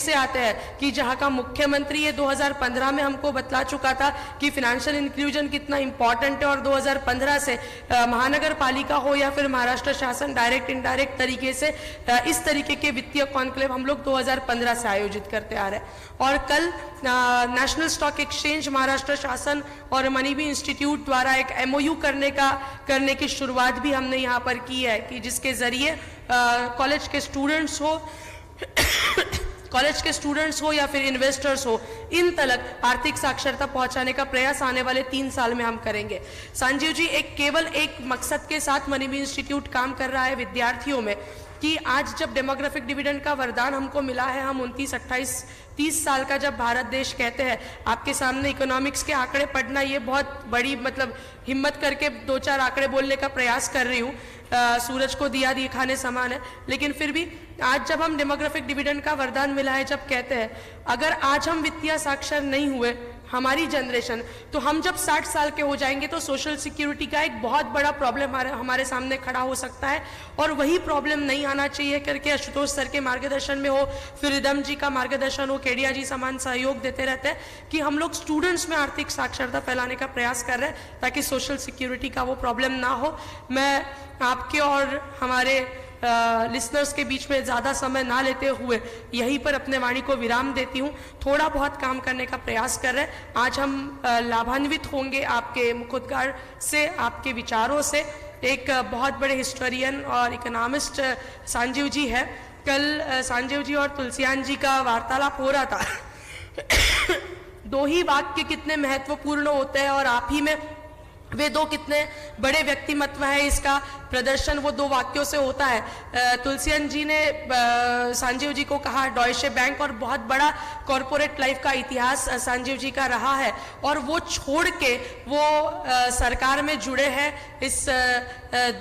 से आते हैं कि जहां का मुख्यमंत्री ये 2015 में हमको बतला चुका था कि फाइनेंशियल इंक्लूजन कितना इंपॉर्टेंट है, और 2015 से महानगर पालिका हो या फिर महाराष्ट्र शासन डायरेक्ट इनडायरेक्ट तरीके से इस तरीके के वित्तीय कॉन्क्लेव हम लोग 2015 से आयोजित करते आ रहे हैं। और कल नेशनल स्टॉक एक्सचेंज, महाराष्ट्र शासन और मनीबी इंस्टीट्यूट द्वारा एक MOU करने की शुरुआत भी हमने यहाँ पर की है, कि जिसके जरिए कॉलेज के स्टूडेंट्स हो या फिर इन्वेस्टर्स हो, इन तक आर्थिक साक्षरता पहुंचाने का प्रयास आने वाले 3 साल में हम करेंगे। संजीव जी, केवल एक मकसद के साथ मनीबी इंस्टीट्यूट काम कर रहा है विद्यार्थियों में, कि आज जब डेमोग्राफिक डिविडेंड का वरदान हमको मिला है, हम 29, 28, 30 साल का जब भारत देश कहते हैं, आपके सामने इकोनॉमिक्स के आंकड़े पढ़ना ये बहुत बड़ी हिम्मत करके 2-4 आंकड़े बोलने का प्रयास कर रही हूँ, सूरज को दिया दिखाने समान है, लेकिन फिर भी आज जब हम डेमोग्राफिक डिविडेंड का वरदान मिला है, जब कहते हैं अगर आज हम वित्तीय साक्षर नहीं हुए, हमारी जनरेशन, तो हम जब 60 साल के हो जाएंगे तो सोशल सिक्योरिटी का एक बहुत बड़ा प्रॉब्लम हमारे सामने खड़ा हो सकता है, और वही प्रॉब्लम नहीं आना चाहिए करके आशुतोष सर के मार्गदर्शन में हो, फिर रिदम जी का मार्गदर्शन हो, केडिया जी समान सहयोग देते रहते हैं कि हम लोग स्टूडेंट्स में आर्थिक साक्षरता फैलाने का प्रयास कर रहे हैं ताकि सोशल सिक्योरिटी का वो प्रॉब्लम ना हो। मैं आपके और हमारे लिसनर्स के बीच में ज़्यादा समय ना लेते हुए यहीं पर अपने वाणी को विराम देती हूँ। थोड़ा बहुत काम करने का प्रयास कर रहे हैं। आज हम लाभान्वित होंगे आपके मुखोद्गार से, आपके विचारों से। एक बहुत बड़े हिस्टोरियन और इकोनॉमिस्ट संजीव जी है। कल संजीव जी और तुलसियान जी का वार्तालाप हो रहा था। 2 ही वाक्य कितने महत्वपूर्ण होते हैं, और आप ही में वे 2 कितने बड़े व्यक्तिमत्व है, इसका प्रदर्शन वो 2 वाक्यों से होता है। तुलसियन जी ने संजीव जी को कहा डॉयशे बैंक, और बहुत बड़ा कॉरपोरेट लाइफ का इतिहास संजीव जी का रहा है, और वो छोड़ के वो सरकार में जुड़े हैं, इस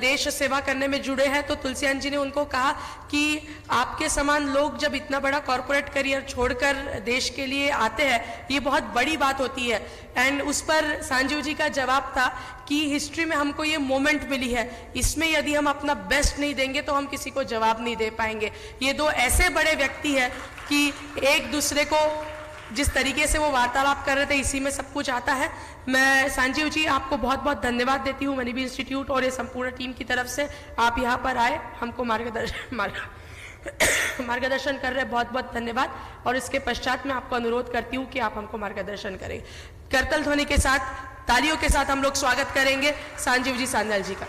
देश सेवा करने में जुड़े हैं। तो तुलसियन जी ने उनको कहा कि आपके समान लोग जब इतना बड़ा कॉरपोरेट करियर छोड़कर देश के लिए आते हैं, ये बहुत बड़ी बात होती है। एंड उस पर संजीव जी का जवाब था कि हिस्ट्री में हमको ये मोमेंट मिली है, इसमें यदि हम अपना बेस्ट नहीं देंगे तो हम किसी को जवाब नहीं दे पाएंगे। ये 2 ऐसे बड़े व्यक्ति हैं कि एक दूसरे को जिस तरीके से वो वार्तालाप कर रहे थे, इसी में सब कुछ आता है। मैं संजीव जी आपको बहुत बहुत धन्यवाद देती हूँ मनीबी इंस्टीट्यूट और ये संपूर्ण टीम की तरफ से। आप यहाँ पर आए, हमको मार्गदर्शन कर रहे हैं, बहुत बहुत धन्यवाद। और इसके पश्चात मैं आपको अनुरोध करती हूँ कि आप हमको मार्गदर्शन करें। करतल ध्वनि के साथ, तालियों के साथ हम लोग स्वागत करेंगे संजीव जी सान्याल जी का।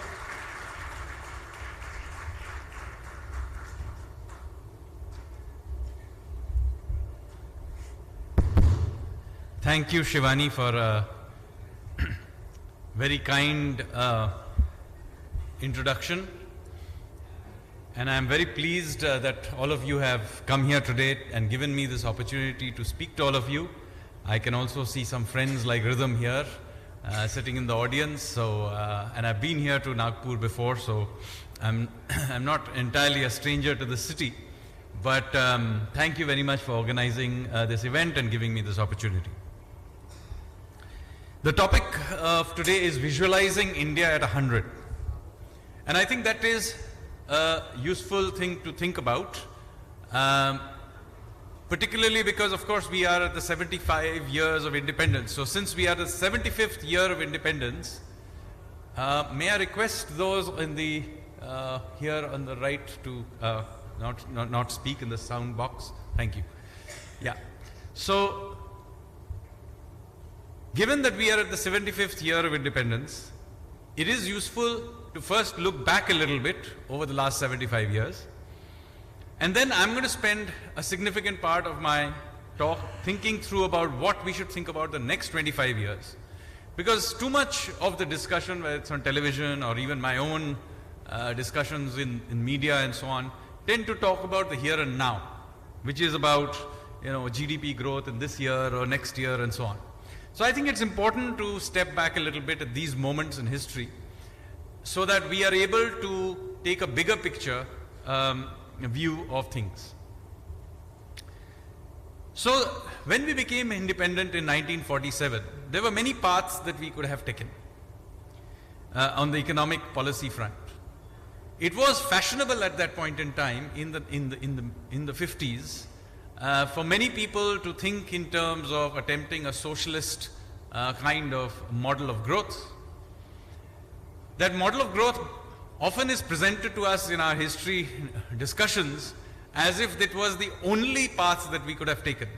Thank you, Shivani, for a very kind introduction. And I am very pleased that all of you have come here today and given me this opportunity to speak to all of you. I can also see some friends like Rhythm here sitting in the audience. So, and I've been here to Nagpur before, so I'm not entirely a stranger to the city. But thank you very much for organizing this event and giving me this opportunity. The topic of today is Visualizing India at 100. And I think that is a useful thing to think about, particularly because, of course, we are at the 75 years of independence. So since we are the 75th year of independence, may I request those in the here on the right to not speak in the sound box? Thank you. Yeah. So, given that we are at the 75th year of independence, it is useful to first look back a little bit over the last 75 years. And then I'm going to spend a significant part of my talk thinking through about what we should think about the next 25 years. Because too much of the discussion, whether it's on television or even my own discussions in media and so on, tend to talk about the here and now, which is about, you know, GDP growth in this year or next year and so on. So I think it's important to step back a little bit at these moments in history so that we are able to take a bigger picture view of things. So when we became independent in 1947, there were many paths that we could have taken on the economic policy front. It was fashionable at that point in time in the 50s for many people to think in terms of attempting a socialist kind of model of growth. That model of growth often is presented to us in our history discussions as if it was the only path that we could have taken.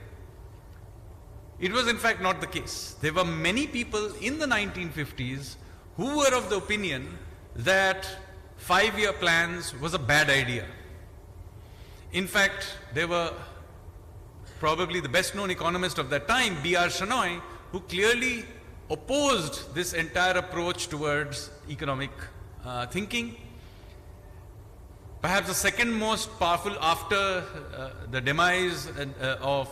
It was in fact not the case. There were many people in the 1950s who were of the opinion that 5-year plans was a bad idea. In fact, there were probably the best known economist of that time, B.R. Shenoy, who clearly opposed this entire approach towards economic thinking. Perhaps the second most powerful after the demise of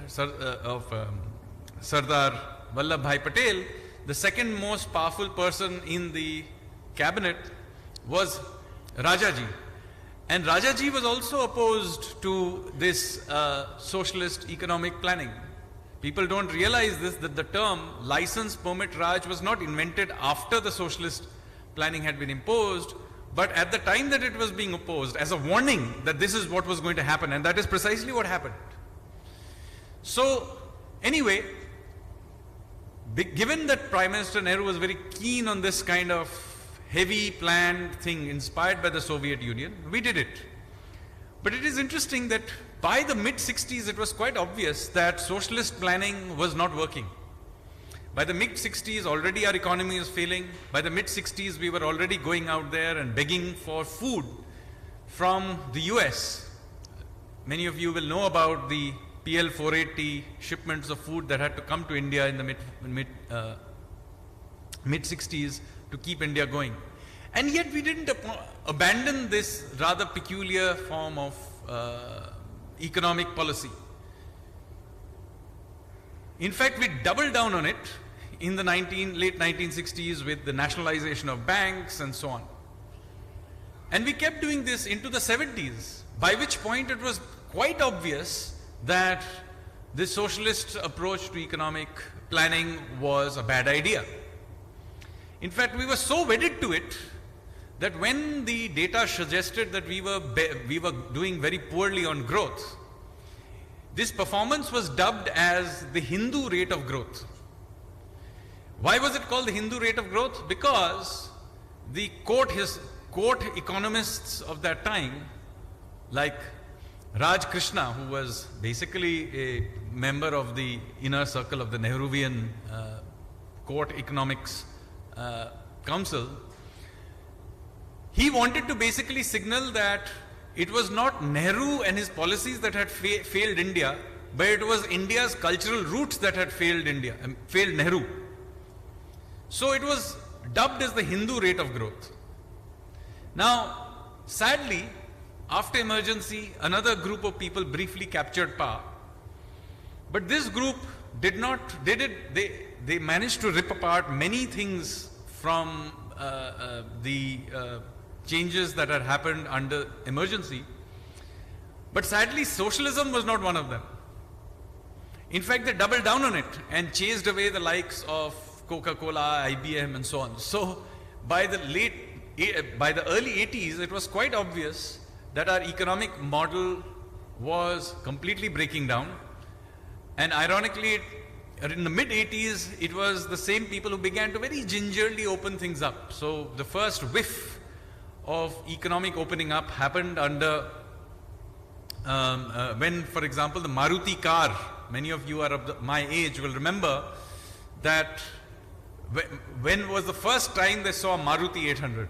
Sardar Vallabhbhai Patel, the second most powerful person in the cabinet was Rajaji. And Rajaji was also opposed to this socialist economic planning. People don't realize this, that the term license permit Raj was not invented after the socialist planning had been imposed, but at the time that it was being opposed as a warning that this is what was going to happen, and that is precisely what happened. So anyway, given that Prime Minister Nehru was very keen on this kind of heavy planned thing inspired by the Soviet Union, we did it. But it is interesting that by the mid-60s it was quite obvious that socialist planning was not working. By the mid-60s already our economy was failing. By the mid-60s we were already going out there and begging for food from the US. Many of you will know about the PL 480 shipments of food that had to come to India in the mid-60s to keep India going. And yet we didn't abandon this rather peculiar form of economic policy. In fact, we doubled down on it in the late 1960s with the nationalization of banks and so on. And we kept doing this into the 70s, by which point it was quite obvious that this socialist approach to economic planning was a bad idea. In fact, we were so wedded to it that when the data suggested that we were doing very poorly on growth, this performance was dubbed as the Hindu rate of growth. Why was it called the Hindu rate of growth? Because the court economists of that time, like Raj Krishna, who was basically a member of the inner circle of the Nehruvian court economics council, he wanted to basically signal that it was not Nehru and his policies that had failed India, but it was India's cultural roots that had failed Nehru. So it was dubbed as the Hindu rate of growth. Now, sadly, after emergency, another group of people briefly captured power. But this group they managed to rip apart many things from the changes that had happened under emergency. But sadly, socialism was not one of them. In fact, they doubled down on it and chased away the likes of Coca-Cola, IBM and so on. So by the early 80s, it was quite obvious that our economic model was completely breaking down. And ironically, in the mid-80s, it was the same people who began to very gingerly open things up. So the first whiff of economic opening up happened under when, for example, the Maruti car, many of you are of my age will remember that when was the first time they saw a Maruti 800?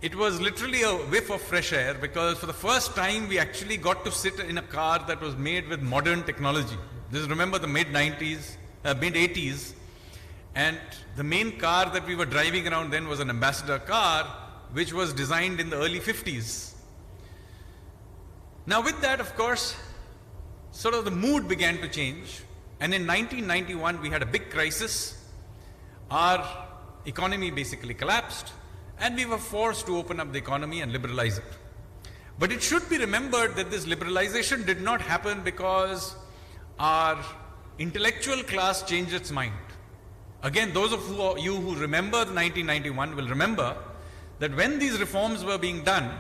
It was literally a whiff of fresh air, because for the first time we actually got to sit in a car that was made with modern technology. This is, remember, the mid-80s, and the main car that we were driving around then was an Ambassador car, which was designed in the early 50s. Now with that, of course, sort of the mood began to change, and in 1991 we had a big crisis. Our economy basically collapsed, and we were forced to open up the economy and liberalize it. But it should be remembered that this liberalization did not happen because our intellectual class changed its mind. Again, those of you who remember 1991 will remember that when these reforms were being done,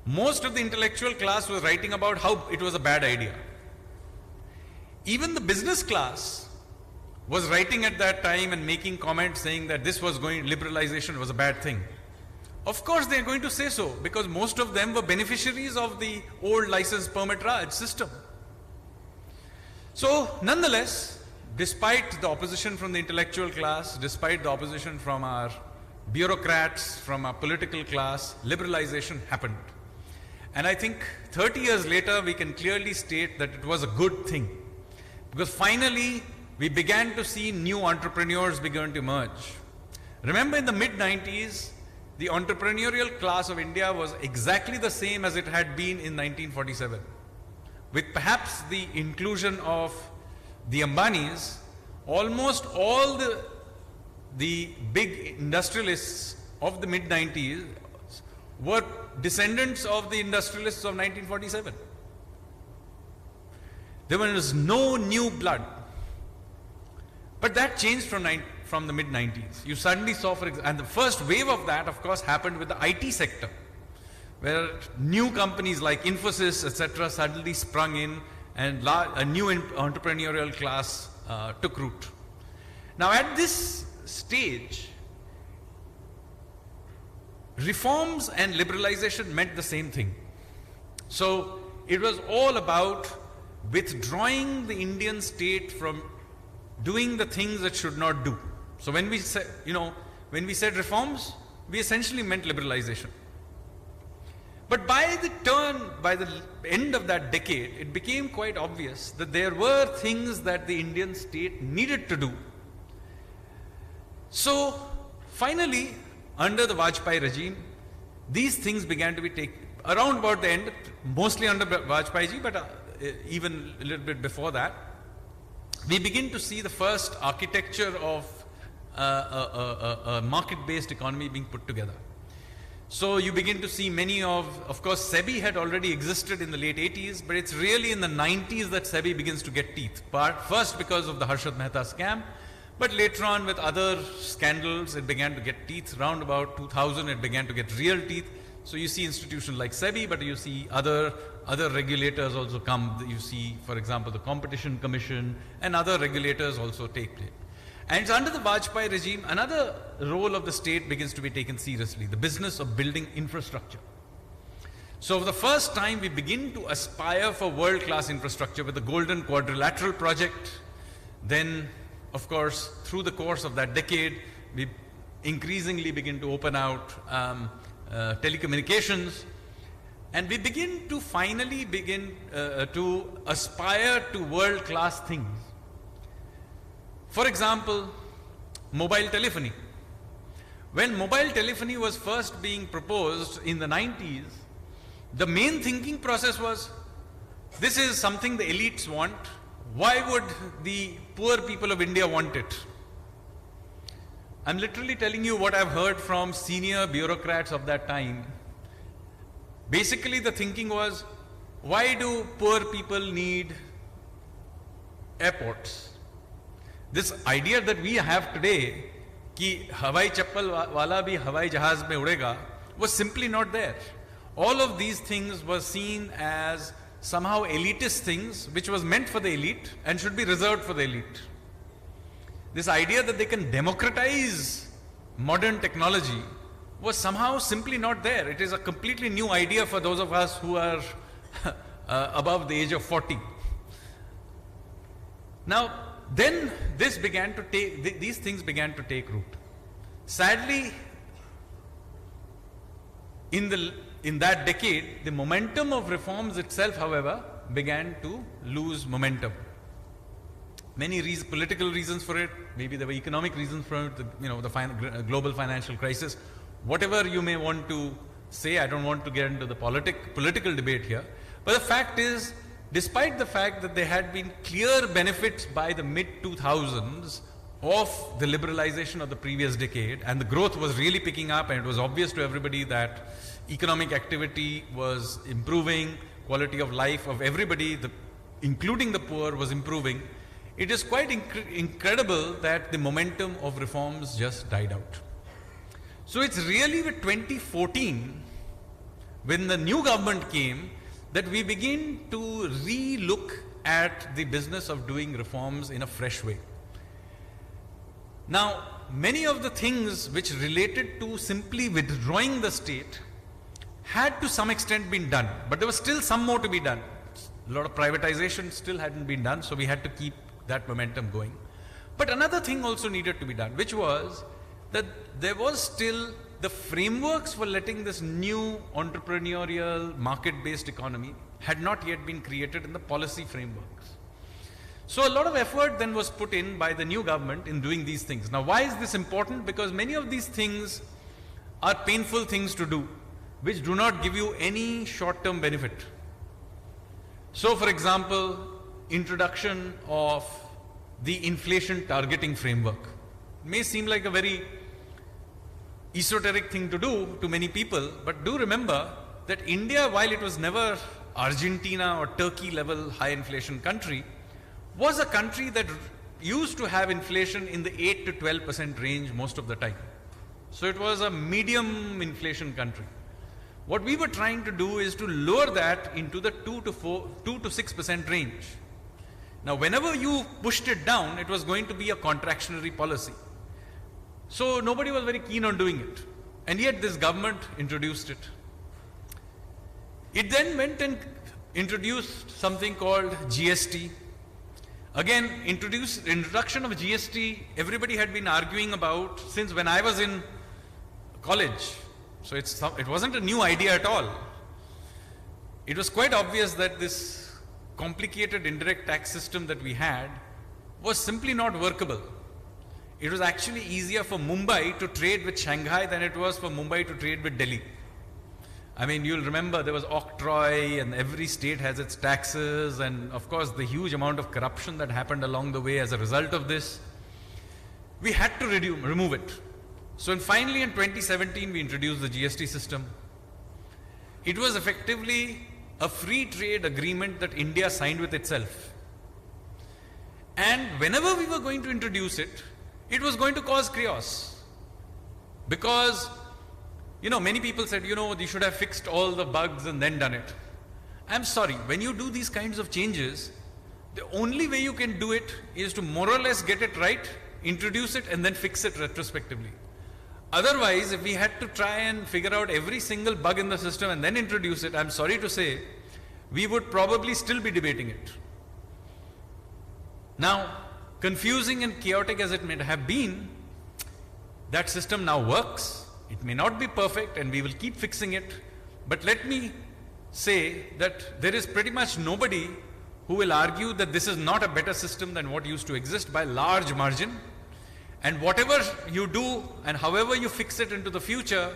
most of the intellectual class was writing about how it was a bad idea. Even the business class was writing at that time and making comments saying that this was liberalization was a bad thing. Of course they are going to say so, because most of them were beneficiaries of the old license permit Raj system. So nonetheless, despite the opposition from the intellectual class, despite the opposition from our bureaucrats, from our political class, liberalization happened. And I think 30 years later, we can clearly state that it was a good thing. Because finally, we began to see new entrepreneurs begin to emerge. Remember, in the mid-90s, the entrepreneurial class of India was exactly the same as it had been in 1947. With perhaps the inclusion of the Ambanis, almost all the big industrialists of the mid-90s were descendants of the industrialists of 1947. There was no new blood. But that changed from the mid-90s. You suddenly saw, for example, and the first wave of that, of course, happened with the IT sector, where new companies like Infosys, etc., suddenly sprung in, and a new entrepreneurial class took root. Now, at this stage, reforms and liberalization meant the same thing. So, it was all about withdrawing the Indian state from doing the things it should not do. So when we said, when we said reforms, we essentially meant liberalization. But by the end of that decade, it became quite obvious that there were things that the Indian state needed to do. So finally, under the Vajpayee regime, these things began to be taken around about the end, mostly under Vajpayee ji, but even a little bit before that. We begin to see the first architecture of a market-based economy being put together. So you begin to see many of course, SEBI had already existed in the late 80s, but it's really in the 90s that SEBI begins to get teeth. First because of the Harshad Mehta scam, but later on with other scandals, it began to get teeth. Round about 2000, it began to get real teeth. So you see institutions like SEBI, but you see other regulators also come. You see, for example, the Competition Commission and other regulators also take place. And it's under the Vajpayee regime, another role of the state begins to be taken seriously, the business of building infrastructure. So for the first time, we begin to aspire for world-class infrastructure with the Golden Quadrilateral project. Then, of course, through the course of that decade, we increasingly begin to open out telecommunications, and we begin to finally to aspire to world-class things. For example, mobile telephony. When mobile telephony was first being proposed in the 90s, the main thinking process was, this is something the elites want. Why would the poor people of India want it? I'm literally telling you what I've heard from senior bureaucrats of that time. Basically, the thinking was, why do poor people need airports? This idea that we have today, कि हवाई चप्पल वाला भी हवाई जहाज में उड़ेगा, was simply not there. All of these things were seen as somehow elitist things, which was meant for the elite and should be reserved for the elite. This idea that they can democratize modern technology was somehow simply not there. It is a completely new idea for those of us who are above the age of 40. Now, then these things began to take root. Sadly, in that decade, the momentum of reforms itself, however, began to lose momentum. Many political reasons for it, maybe there were economic reasons for it, the global financial crisis. Whatever you may want to say, I don't want to get into the political debate here. But the fact is, despite the fact that there had been clear benefits by the mid-2000s of the liberalization of the previous decade, and the growth was really picking up, and it was obvious to everybody that economic activity was improving, quality of life of everybody, including the poor, was improving. It is quite incredible that the momentum of reforms just died out. So it's really with 2014 when the new government came, that we begin to re-look at the business of doing reforms in a fresh way. Now, many of the things which related to simply withdrawing the state had to some extent been done, but there was still some more to be done. A lot of privatization still hadn't been done, so we had to keep that momentum going. But another thing also needed to be done, which was that there was still the frameworks for letting this new entrepreneurial market-based economy had not yet been created in the policy frameworks. So a lot of effort then was put in by the new government in doing these things. Now, why is this important? Because many of these things are painful things to do, which do not give you any short-term benefit. So, for example, introduction of the inflation targeting framework. It may seem like a very esoteric thing to do to many people, but do remember that India, while it was never Argentina or Turkey level high inflation country, was a country that used to have inflation in the 8 to 12% range most of the time. So it was a medium inflation country. What we were trying to do is to lower that into the 2 to 6% range. Now, whenever you pushed it down, it was going to be a contractionary policy. So nobody was very keen on doing it. And yet this government introduced it. It then went and introduced something called GST. Again, introduction of GST, everybody had been arguing about since when I was in college. So it wasn't a new idea at all. It was quite obvious that this complicated indirect tax system that we had was simply not workable. It was actually easier for Mumbai to trade with Shanghai than it was for Mumbai to trade with Delhi. I mean, you'll remember there was octroi and every state has its taxes, and of course the huge amount of corruption that happened along the way as a result of this. We had to remove it. So finally in 2017 we introduced the GST system. It was effectively a free trade agreement that India signed with itself. And whenever we were going to introduce it, it was going to cause chaos. Because, many people said, you should have fixed all the bugs and then done it. I'm sorry, when you do these kinds of changes, the only way you can do it is to more or less get it right, introduce it and then fix it retrospectively. Otherwise, if we had to try and figure out every single bug in the system and then introduce it, I'm sorry to say, we would probably still be debating it. Now, confusing and chaotic as it may have been, that system now works. It may not be perfect and we will keep fixing it, but let me say that there is pretty much nobody who will argue that this is not a better system than what used to exist by large margin. And whatever you do and however you fix it into the future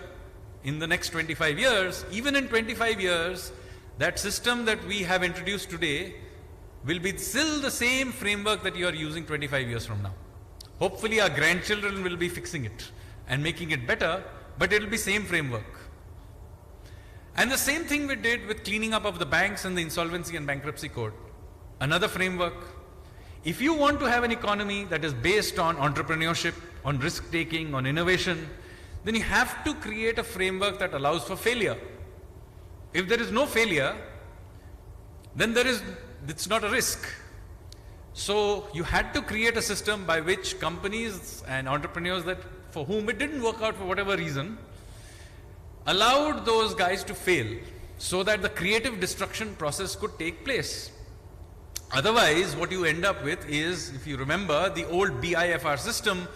in the next 25 years, even in 25 years, that system that we have introduced today will be still the same framework that you are using 25 years from now. Hopefully our grandchildren will be fixing it and making it better, but it will be same framework. And the same thing we did with cleaning up of the banks and the Insolvency and Bankruptcy Code. Another framework. If you want to have an economy that is based on entrepreneurship, on risk-taking, on innovation, then you have to create a framework that allows for failure. If there is no failure, then it's not a risk. So you had to create a system by which companies and entrepreneurs that for whom it didn't work out for whatever reason, allowed those guys to fail so that the creative destruction process could take place. Otherwise, what you end up with is, if you remember, the old BIFR system,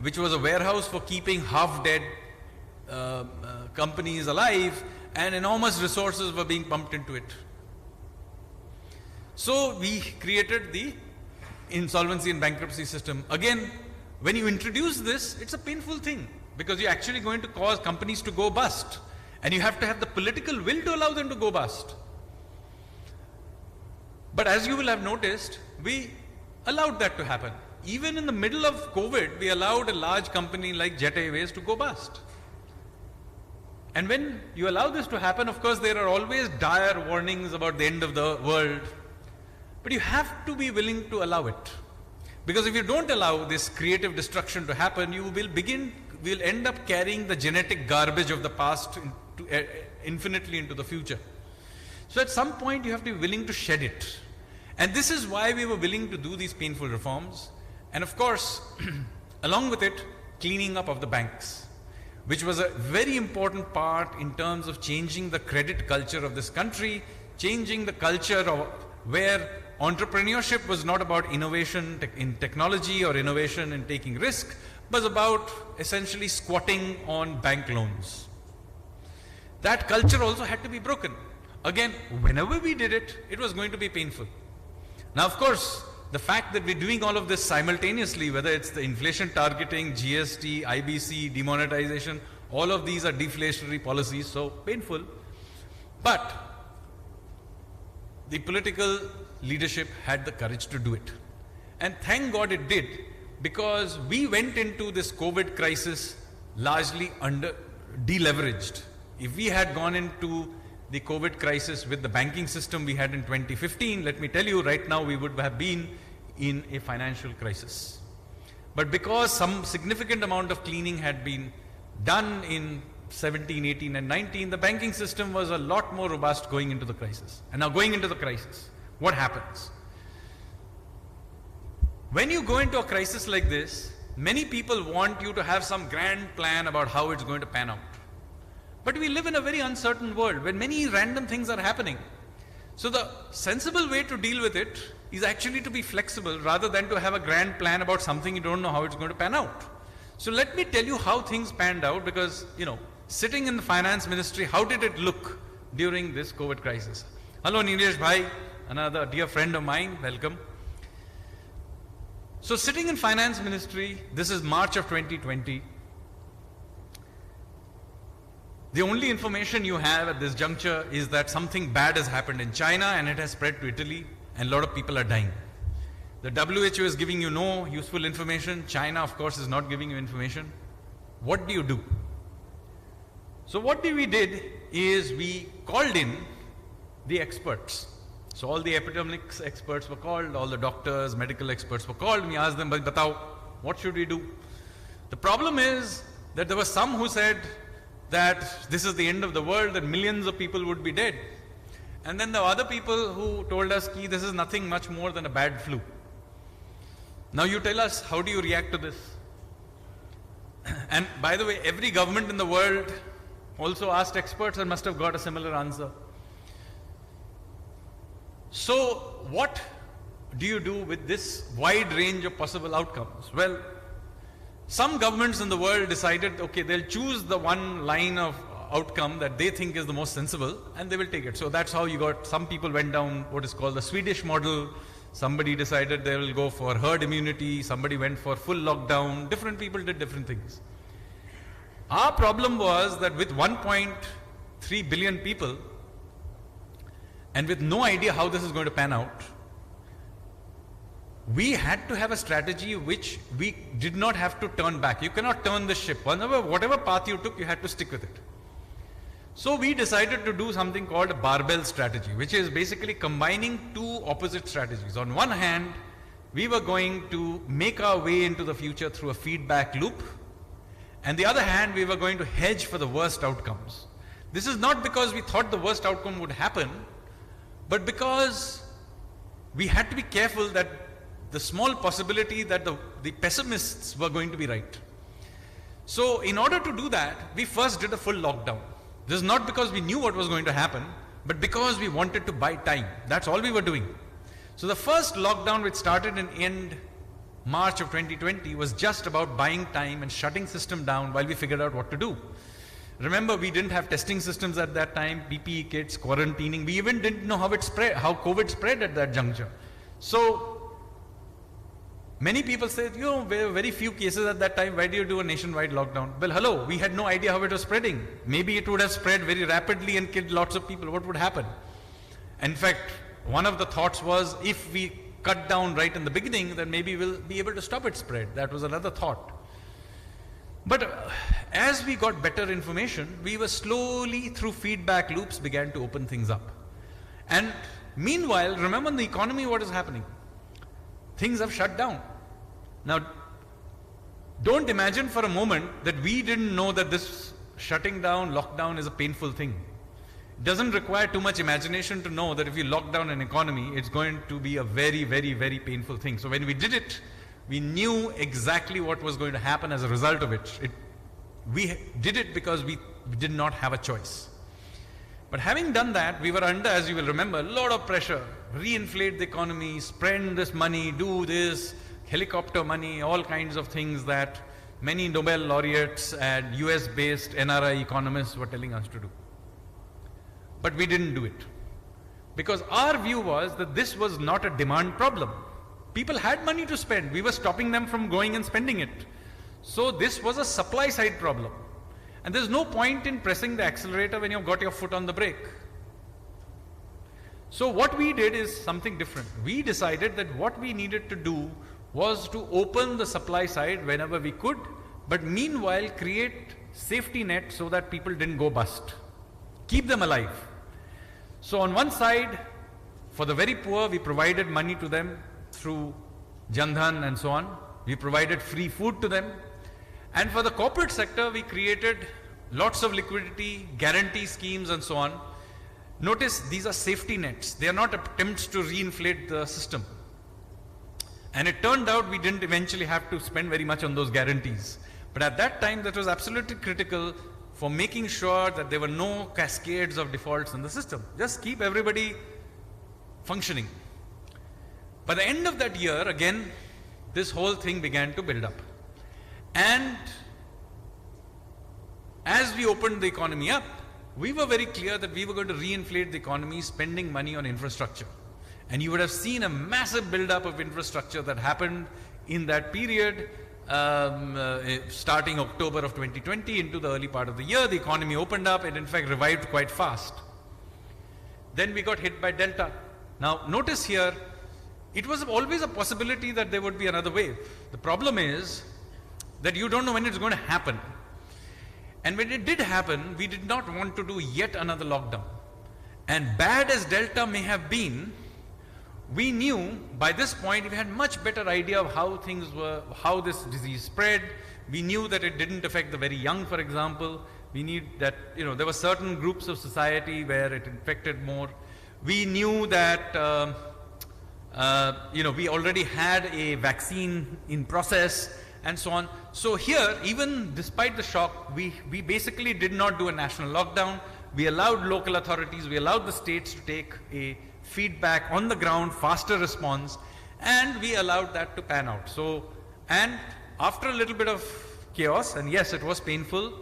which was a warehouse for keeping half-dead companies alive, and enormous resources were being pumped into it. So we created the insolvency and bankruptcy system. Again, when you introduce this, it's a painful thing because you're actually going to cause companies to go bust, and you have to have the political will to allow them to go bust. But as you will have noticed, we allowed that to happen. Even in the middle of COVID, we allowed a large company like Jet Airways to go bust. And when you allow this to happen, of course, there are always dire warnings about the end of the world. But you have to be willing to allow it. Because if you don't allow this creative destruction to happen, you will end up carrying the genetic garbage of the past to infinitely into the future. So at some point you have to be willing to shed it. And this is why we were willing to do these painful reforms. And of course, along with it, cleaning up of the banks, which was a very important part in terms of changing the credit culture of this country, changing the culture of where entrepreneurship was not about innovation in technology or innovation in taking risk, but about essentially squatting on bank loans. That culture also had to be broken. Again, whenever we did it, it was going to be painful. Now, of course, the fact that we're doing all of this simultaneously, whether it's the inflation targeting, GST, IBC, demonetization, all of these are deflationary policies, so painful. But the political leadership had the courage to do it. And thank God it did, because we went into this COVID crisis largely deleveraged. If we had gone into the COVID crisis with the banking system we had in 2015, let me tell you, right now we would have been in a financial crisis. But because some significant amount of cleaning had been done in 17, 18 and 19, the banking system was a lot more robust going into the crisis. And now going into the crisis, what happens? When you go into a crisis like this, many people want you to have some grand plan about how it's going to pan out. But we live in a very uncertain world where many random things are happening. So the sensible way to deal with it is actually to be flexible rather than to have a grand plan about something you don't know how it's going to pan out. So let me tell you how things panned out, because, sitting in the finance ministry, how did it look during this COVID crisis? Hello, Nilesh Bhai, another dear friend of mine, welcome. So sitting in finance ministry, this is March of 2020. The only information you have at this juncture is that something bad has happened in China and it has spread to Italy and a lot of people are dying. The WHO is giving you no useful information. China, of course, is not giving you information. What do you do? So what we did is we called in the experts. So all the epidemics experts were called, all the doctors, medical experts were called. We asked them, "Batao, what should we do?" The problem is that there were some who said that this is the end of the world, that millions of people would be dead. And then there were other people who told us, "Ki, this is nothing much more than a bad flu." Now you tell us, how do you react to this? And by the way, every government in the world also asked experts and must have got a similar answer. So what do you do with this wide range of possible outcomes? Well, some governments in the world decided, okay, they'll choose the one line of outcome that they think is the most sensible and they will take it. So that's how you got, some people went down what is called the Swedish model. Somebody decided they will go for herd immunity. Somebody went for full lockdown. Different people did different things. Our problem was that with 1.3 billion people and with no idea how this is going to pan out, we had to have a strategy which we did not have to turn back. You cannot turn the ship. Whatever path you took, you had to stick with it. So we decided to do something called a barbell strategy, which is basically combining two opposite strategies. On one hand, we were going to make our way into the future through a feedback loop. And the other hand, we were going to hedge for the worst outcomes. This is not because we thought the worst outcome would happen, but because we had to be careful that the small possibility that the pessimists were going to be right. So in order to do that, we first did a full lockdown. This is not because we knew what was going to happen, but because we wanted to buy time. That's all we were doing. So the first lockdown, which started in end March of 2020, was just about buying time and shutting system down while we figured out what to do. Remember, we didn't have testing systems at that time, PPE kits, quarantining. We even didn't know how COVID spread at that juncture. So many people said, there were very few cases at that time. Why do you do a nationwide lockdown? Well, hello, we had no idea how it was spreading. Maybe it would have spread very rapidly and killed lots of people. What would happen? In fact, one of the thoughts was, if we cut down right in the beginning, then maybe we'll be able to stop its spread. That was another thought. But as we got better information, we were slowly, through feedback loops, began to open things up. And meanwhile, remember in the economy what is happening? Things have shut down. Now, don't imagine for a moment that we didn't know that this shutting down, lockdown is a painful thing. It doesn't require too much imagination to know that if you lock down an economy, it's going to be a very, very, very painful thing. So when we did it, we knew exactly what was going to happen as a result of it. We did it because we did not have a choice. But having done that, we were under, as you will remember, a lot of pressure. Reinflate the economy, spend this money, do this, helicopter money, all kinds of things that many Nobel laureates and US-based NRI economists were telling us to do. But we didn't do it. Because our view was that this was not a demand problem. People had money to spend. We were stopping them from going and spending it. So this was a supply side problem. And there's no point in pressing the accelerator when you've got your foot on the brake. So what we did is something different. We decided that what we needed to do was to open the supply side whenever we could, but meanwhile create safety net so that people didn't go bust. Keep them alive. So on one side, for the very poor, we provided money to them through Jan Dhan and so on. We provided free food to them. And for the corporate sector, we created lots of liquidity, guarantee schemes and so on. Notice these are safety nets. They are not attempts to reinflate the system. And it turned out we didn't eventually have to spend very much on those guarantees. But at that time, that was absolutely critical for making sure that there were no cascades of defaults in the system. Just keep everybody functioning. By the end of that year, again, this whole thing began to build up. And as we opened the economy up, we were very clear that we were going to reinflate the economy, spending money on infrastructure. And you would have seen a massive build-up of infrastructure that happened in that period, starting October of 2020 into the early part of the year. The economy opened up and in fact revived quite fast. Then we got hit by Delta. Now notice here, it was always a possibility that there would be another wave. The problem is that you don't know when it's going to happen. And when it did happen, we did not want to do yet another lockdown. And bad as Delta may have been, we knew by this point we had much better idea of how things were, how this disease spread. We knew that it didn't affect the very young, for example. We knew that, there were certain groups of society where it infected more. We knew that, we already had a vaccine in process and so on. So here, even despite the shock, we basically did not do a national lockdown. We allowed local authorities, we allowed the states to take a feedback on the ground, faster response, and we allowed that to pan out. So, and after a little bit of chaos, and yes, it was painful,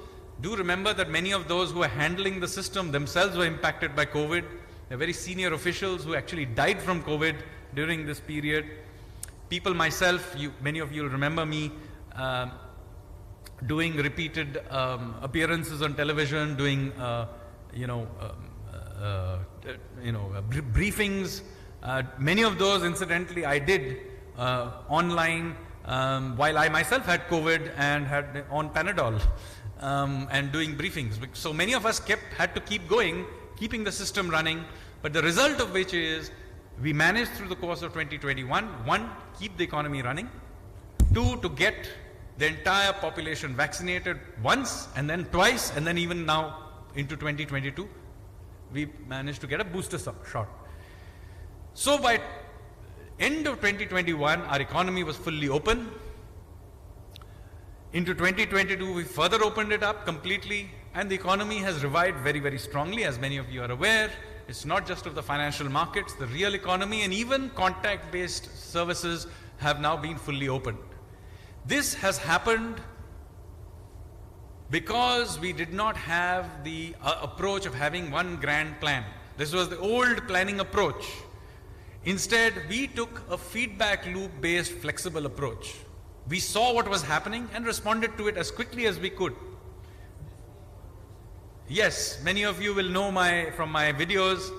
do remember that many of those who are handling the system themselves were impacted by COVID. They're very senior officials who actually died from COVID during this period. People myself, many of you will remember me doing repeated appearances on television, doing briefings. Many of those, incidentally, I did online while I myself had COVID and had on Panadol and doing briefings. So many of us had to keep going, keeping the system running. But the result of which is we managed through the course of 2021, one, keep the economy running, two, to get the entire population vaccinated once and then twice, and then even now into 2022, we managed to get a booster shot. So by end of 2021, our economy was fully open. Into 2022, we further opened it up completely, and the economy has revived very, very strongly, as many of you are aware. It's not just of the financial markets, the real economy and even contact-based services have now been fully opened. This has happened because we did not have the approach of having one grand plan. This was the old planning approach. Instead, we took a feedback loop-based flexible approach. We saw what was happening and responded to it as quickly as we could. Yes, many of you will know from my videos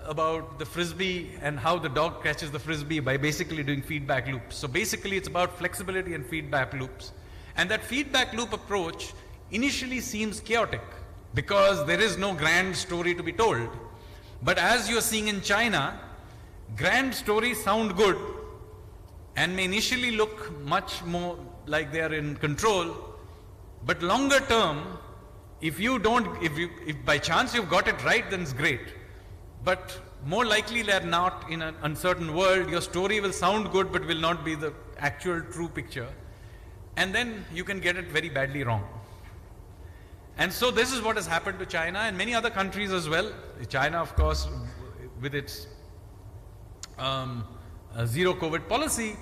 about the frisbee and how the dog catches the frisbee by basically doing feedback loops. So basically it's about flexibility and feedback loops. And that feedback loop approach initially seems chaotic because there is no grand story to be told. But as you're seeing in China, grand stories sound good and may initially look much more like they are in control, but longer term, If by chance you've got it right, then it's great. But more likely than not, in an uncertain world, your story will sound good but will not be the actual true picture. And then you can get it very badly wrong. And so this is what has happened to China and many other countries as well. China, of course, with its zero COVID policy.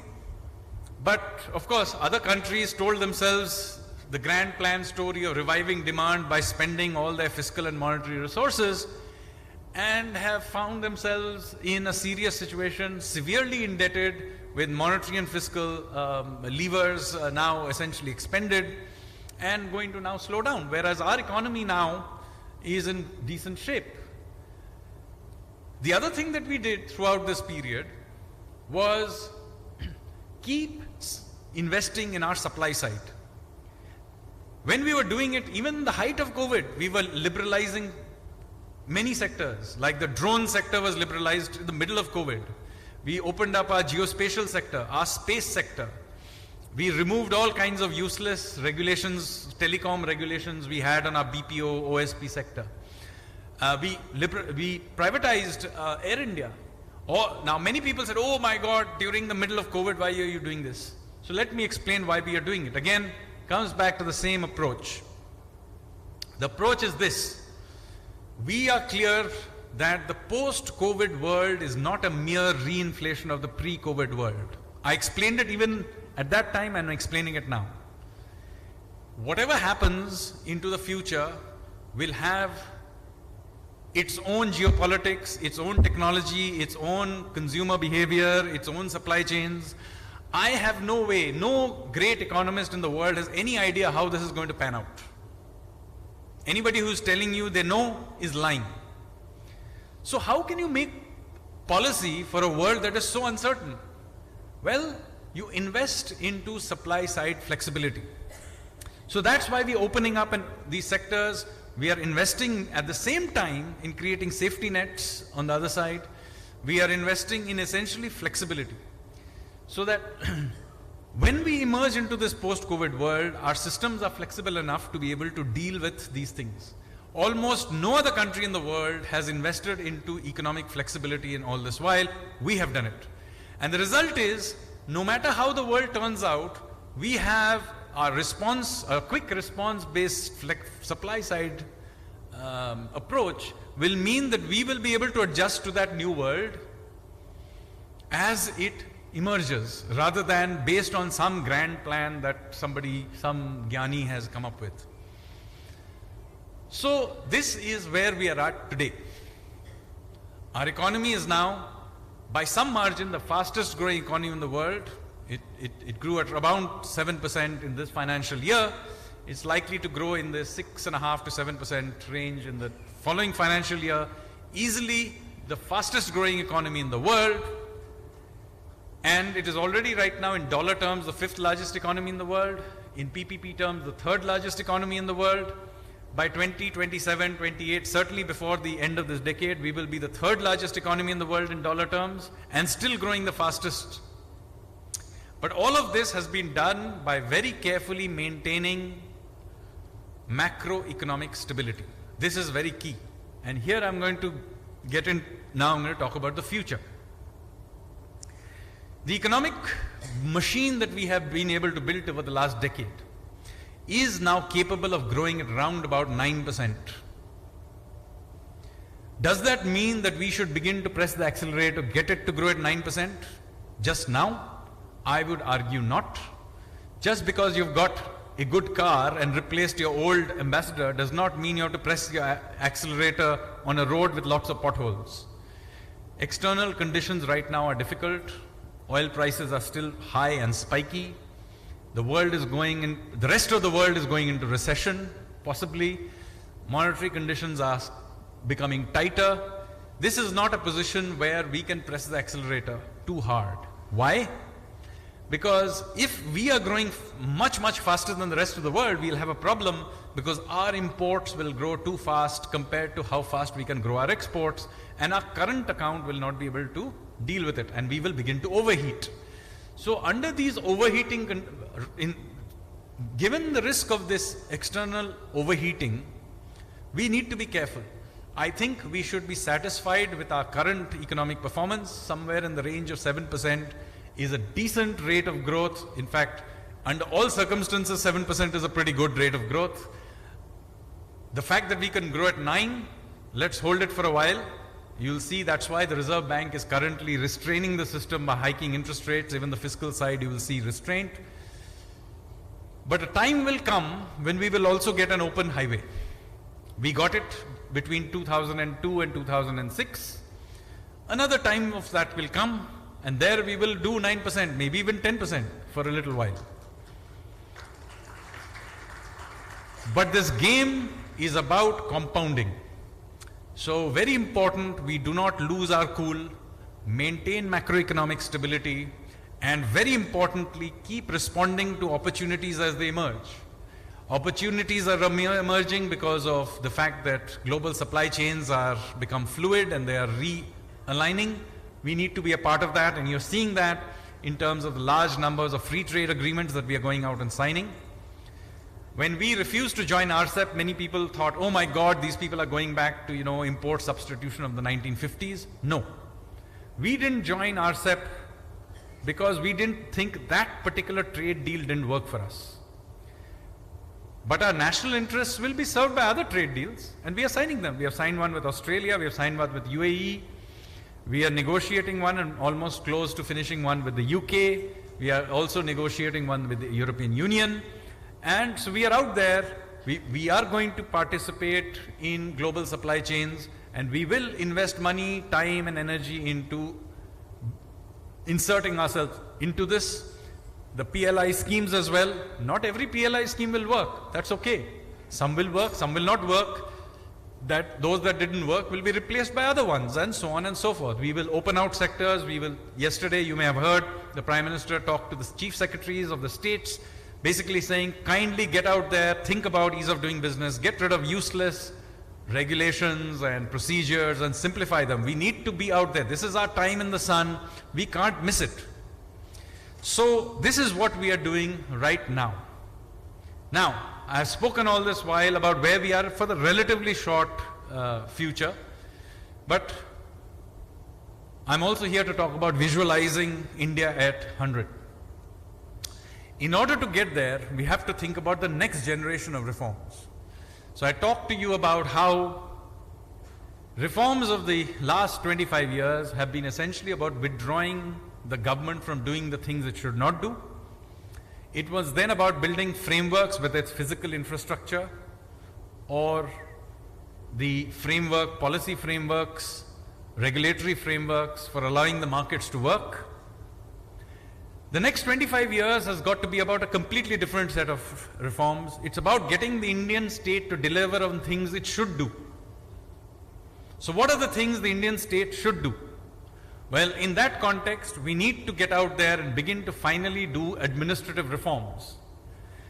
But of course, other countries told themselves the grand plan story of reviving demand by spending all their fiscal and monetary resources, and have found themselves in a serious situation, severely indebted, with monetary and fiscal levers now essentially expended, and going to now slow down, whereas our economy now is in decent shape. The other thing that we did throughout this period was keep investing in our supply side. When we were doing it, even in the height of COVID, we were liberalizing many sectors, like the drone sector was liberalized in the middle of COVID. We opened up our geospatial sector, our space sector. We removed all kinds of useless regulations, telecom regulations we had on our BPO, OSP sector. We privatized Air India. Now many people said, oh my God, during the middle of COVID, why are you doing this? So let me explain why we are doing it. Again, comes back to the same approach. The approach is this. We are clear that the post-COVID world is not a mere reinflation of the pre-COVID world. I explained it even at that time, and I'm explaining it now. Whatever happens into the future will have its own geopolitics, its own technology, its own consumer behavior, its own supply chains. I have no way, no great economist in the world has any idea how this is going to pan out. Anybody who's telling you they know is lying. So how can you make policy for a world that is so uncertain? Well, you invest into supply side flexibility. So that's why we're opening up in these sectors. We are investing at the same time in creating safety nets on the other side. We are investing in essentially flexibility. So that when we emerge into this post-COVID world, our systems are flexible enough to be able to deal with these things. Almost no other country in the world has invested into economic flexibility in all this while. We have done it. And the result is, no matter how the world turns out, we have our response, a quick response-based supply side approach will mean that we will be able to adjust to that new world as it emerges, rather than based on some grand plan that somebody, some Jnani has come up with. So this is where we are at today. Our economy is now, by some margin, the fastest growing economy in the world. It grew at around 7% in this financial year. It's likely to grow in the 6.5% to 7% range in the following financial year. Easily the fastest growing economy in the world. And it is already right now in dollar terms the 5th largest economy in the world. In PPP terms, the 3rd largest economy in the world. By 2027, 28, certainly before the end of this decade, we will be the 3rd largest economy in the world in dollar terms, and still growing the fastest. But all of this has been done by very carefully maintaining macroeconomic stability. This is very key. And here I'm going to get in, now I'm going to talk about the future. The economic machine that we have been able to build over the last decade is now capable of growing at around about 9%. Does that mean that we should begin to press the accelerator to get it to grow at 9% just now? I would argue not. Just because you've got a good car and replaced your old Ambassador does not mean you have to press your accelerator on a road with lots of potholes. External conditions right now are difficult. Oil prices are still high and spiky. The world is going in, the rest of the world is going into recession, possibly. Monetary conditions are becoming tighter. This is not a position where we can press the accelerator too hard. Why? Because if we are growing much, much faster than the rest of the world, we'll have a problem because our imports will grow too fast compared to how fast we can grow our exports, and our current account will not be able to deal with it, and we will begin to overheat. So under these overheating, given the risk of this external overheating, we need to be careful. I think we should be satisfied with our current economic performance. Somewhere in the range of 7% is a decent rate of growth. In fact, under all circumstances, 7% is a pretty good rate of growth. The fact that we can grow at 9, let's hold it for a while. You'll see that's why the Reserve Bank is currently restraining the system by hiking interest rates. Even the fiscal side, you will see restraint. But a time will come when we will also get an open highway. We got it between 2002 and 2006. Another time of that will come, and there we will do 9%, maybe even 10% for a little while. But this game is about compounding. So very important, we do not lose our cool, maintain macroeconomic stability, and very importantly, keep responding to opportunities as they emerge. Opportunities are emerging because of the fact that global supply chains are become fluid and they are realigning. We need to be a part of that, and you're seeing that in terms of the large numbers of free trade agreements that we are going out and signing. When we refused to join RCEP, many people thought, oh my God, these people are going back to, import substitution of the 1950s. No. We didn't join RCEP because we didn't think that particular trade deal didn't work for us. But our national interests will be served by other trade deals, and we are signing them. We have signed one with Australia, we have signed one with UAE, we are negotiating one and almost close to finishing one with the UK, we are also negotiating one with the European Union. And so we are out there, we are going to participate in global supply chains, and we will invest money, time and energy into inserting ourselves into this. The PLI schemes as well. Not every PLI scheme will work, that's okay. Some will work, some will not work. Those that didn't work will be replaced by other ones, and so on and so forth. We will open out sectors, yesterday you may have heard the Prime Minister talk to the Chief Secretaries of the states, basically saying, kindly get out there, think about ease of doing business, get rid of useless regulations and procedures and simplify them. We need to be out there. This is our time in the sun. We can't miss it. So this is what we are doing right now. Now, I've spoken all this while about where we are for the relatively short future, but I'm also here to talk about visualizing India at 100. In order to get there, we have to think about the next generation of reforms. So I talked to you about how reforms of the last 25 years have been essentially about withdrawing the government from doing the things it should not do. It was then about building frameworks, whether it's physical infrastructure or the framework, policy frameworks, regulatory frameworks for allowing the markets to work. The next 25 years has got to be about a completely different set of reforms. It's about getting the Indian state to deliver on things it should do. So what are the things the Indian state should do? Well, in that context, we need to get out there and begin to finally do administrative reforms.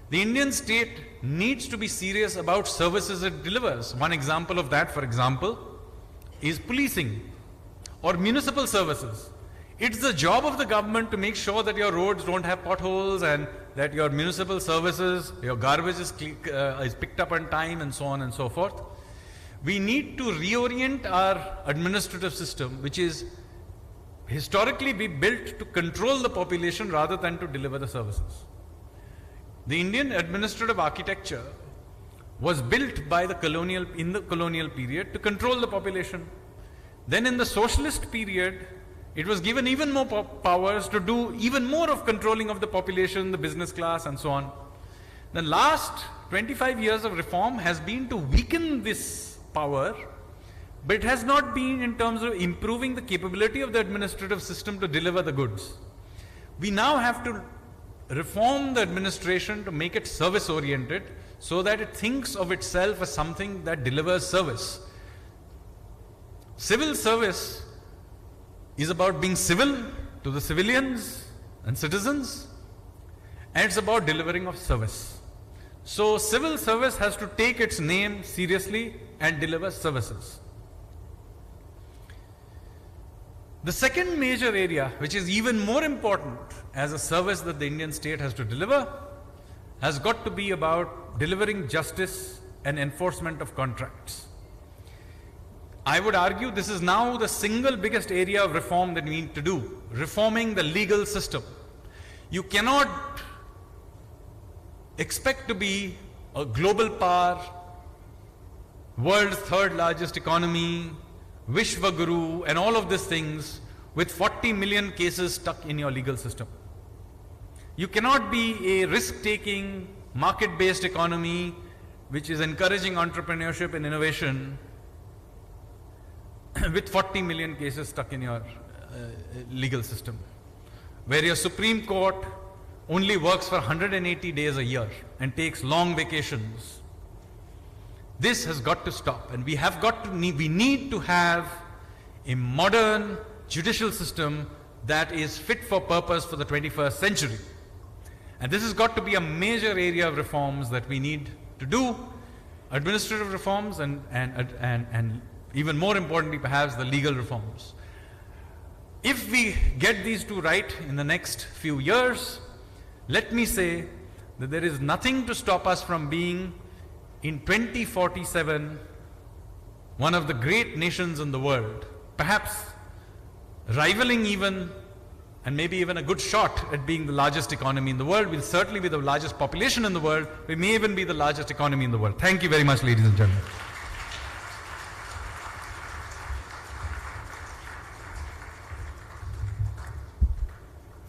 The Indian state needs to be serious about services it delivers. One example of that, for example, is policing or municipal services. It's the job of the government to make sure that your roads don't have potholes and that your municipal services, your garbage is picked up on time and so on and so forth. We need to reorient our administrative system, which is historically be built to control the population rather than to deliver the services. The Indian administrative architecture was built by in the colonial period to control the population. Then in the socialist period, it was given even more powers to do even more of controlling of the population, the business class and so on. The last 25 years of reform has been to weaken this power, but it has not been in terms of improving the capability of the administrative system to deliver the goods. We now have to reform the administration to make it service oriented so that it thinks of itself as something that delivers service. Civil service is about being civil to the civilians and citizens, and it's about delivering of service. So civil service has to take its name seriously and deliver services. The second major area, which is even more important as a service that the Indian state has to deliver, has got to be about delivering justice and enforcement of contracts. I would argue this is now the single biggest area of reform that we need to do, reforming the legal system. You cannot expect to be a global power, world's third largest economy, Vishwaguru, and all of these things with 40 million cases stuck in your legal system. You cannot be a risk-taking, market-based economy which is encouraging entrepreneurship and innovation with 40 million cases stuck in your legal system, where your Supreme Court only works for 180 days a year and takes long vacations. This has got to stop, and we need to have a modern judicial system that is fit for purpose for the 21st century. And this has got to be a major area of reforms that we need to do, administrative reforms and even more importantly perhaps the legal reforms. If we get these two right in the next few years, let me say that there is nothing to stop us from being in 2047 one of the great nations in the world, perhaps rivaling even and maybe even a good shot at being the largest economy in the world. We'll certainly be the largest population in the world. We may even be the largest economy in the world. Thank you very much, ladies and gentlemen.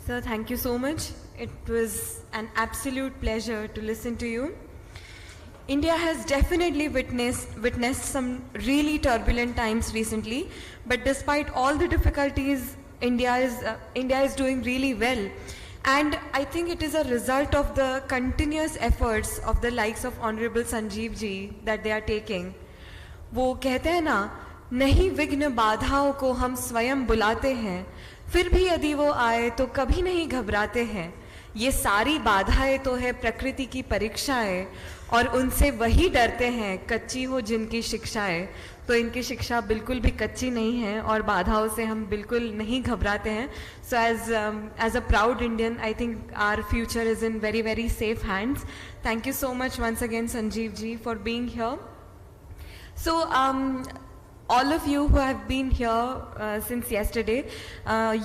Sir, thank you so much. It was an absolute pleasure to listen to you. India has definitely witnessed some really turbulent times recently, but despite all the difficulties, India is doing really well. And I think it is a result of the continuous efforts of the likes of Honorable Sanjeev ji that they are taking. वो कहते हैं ना, नहीं विघ्न बाधाओं को हम स्वयं बुलाते हैं, फिर भी यदि वो आए तो कभी नहीं घबराते हैं. ये सारी बाधाएं तो है प्रकृति की परीक्षाएं, और उनसे वही डरते हैं कच्ची हो जिनकी शिक्षाएं. तो इनकी शिक्षा बिल्कुल भी कच्ची नहीं है और बाधाओं से हम बिल्कुल नहीं घबराते हैं. So as a proud Indian, I think our future is in very, very safe hands. Thank you so much once again, Sanjeev ji, for being here. So all of you who have been here since yesterday,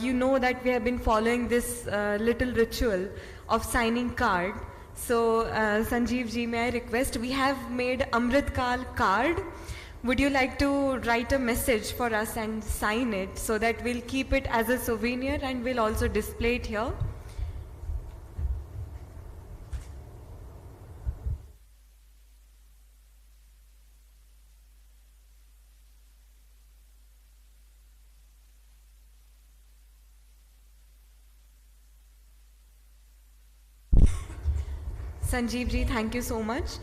you know that we have been following this little ritual of signing card. So Sanjeev ji, may I request, we have made ITKAAL card. Would you like to write a message for us and sign it so that we'll keep it as a souvenir and we'll also display it here? Sanjeev ji, thank you so much.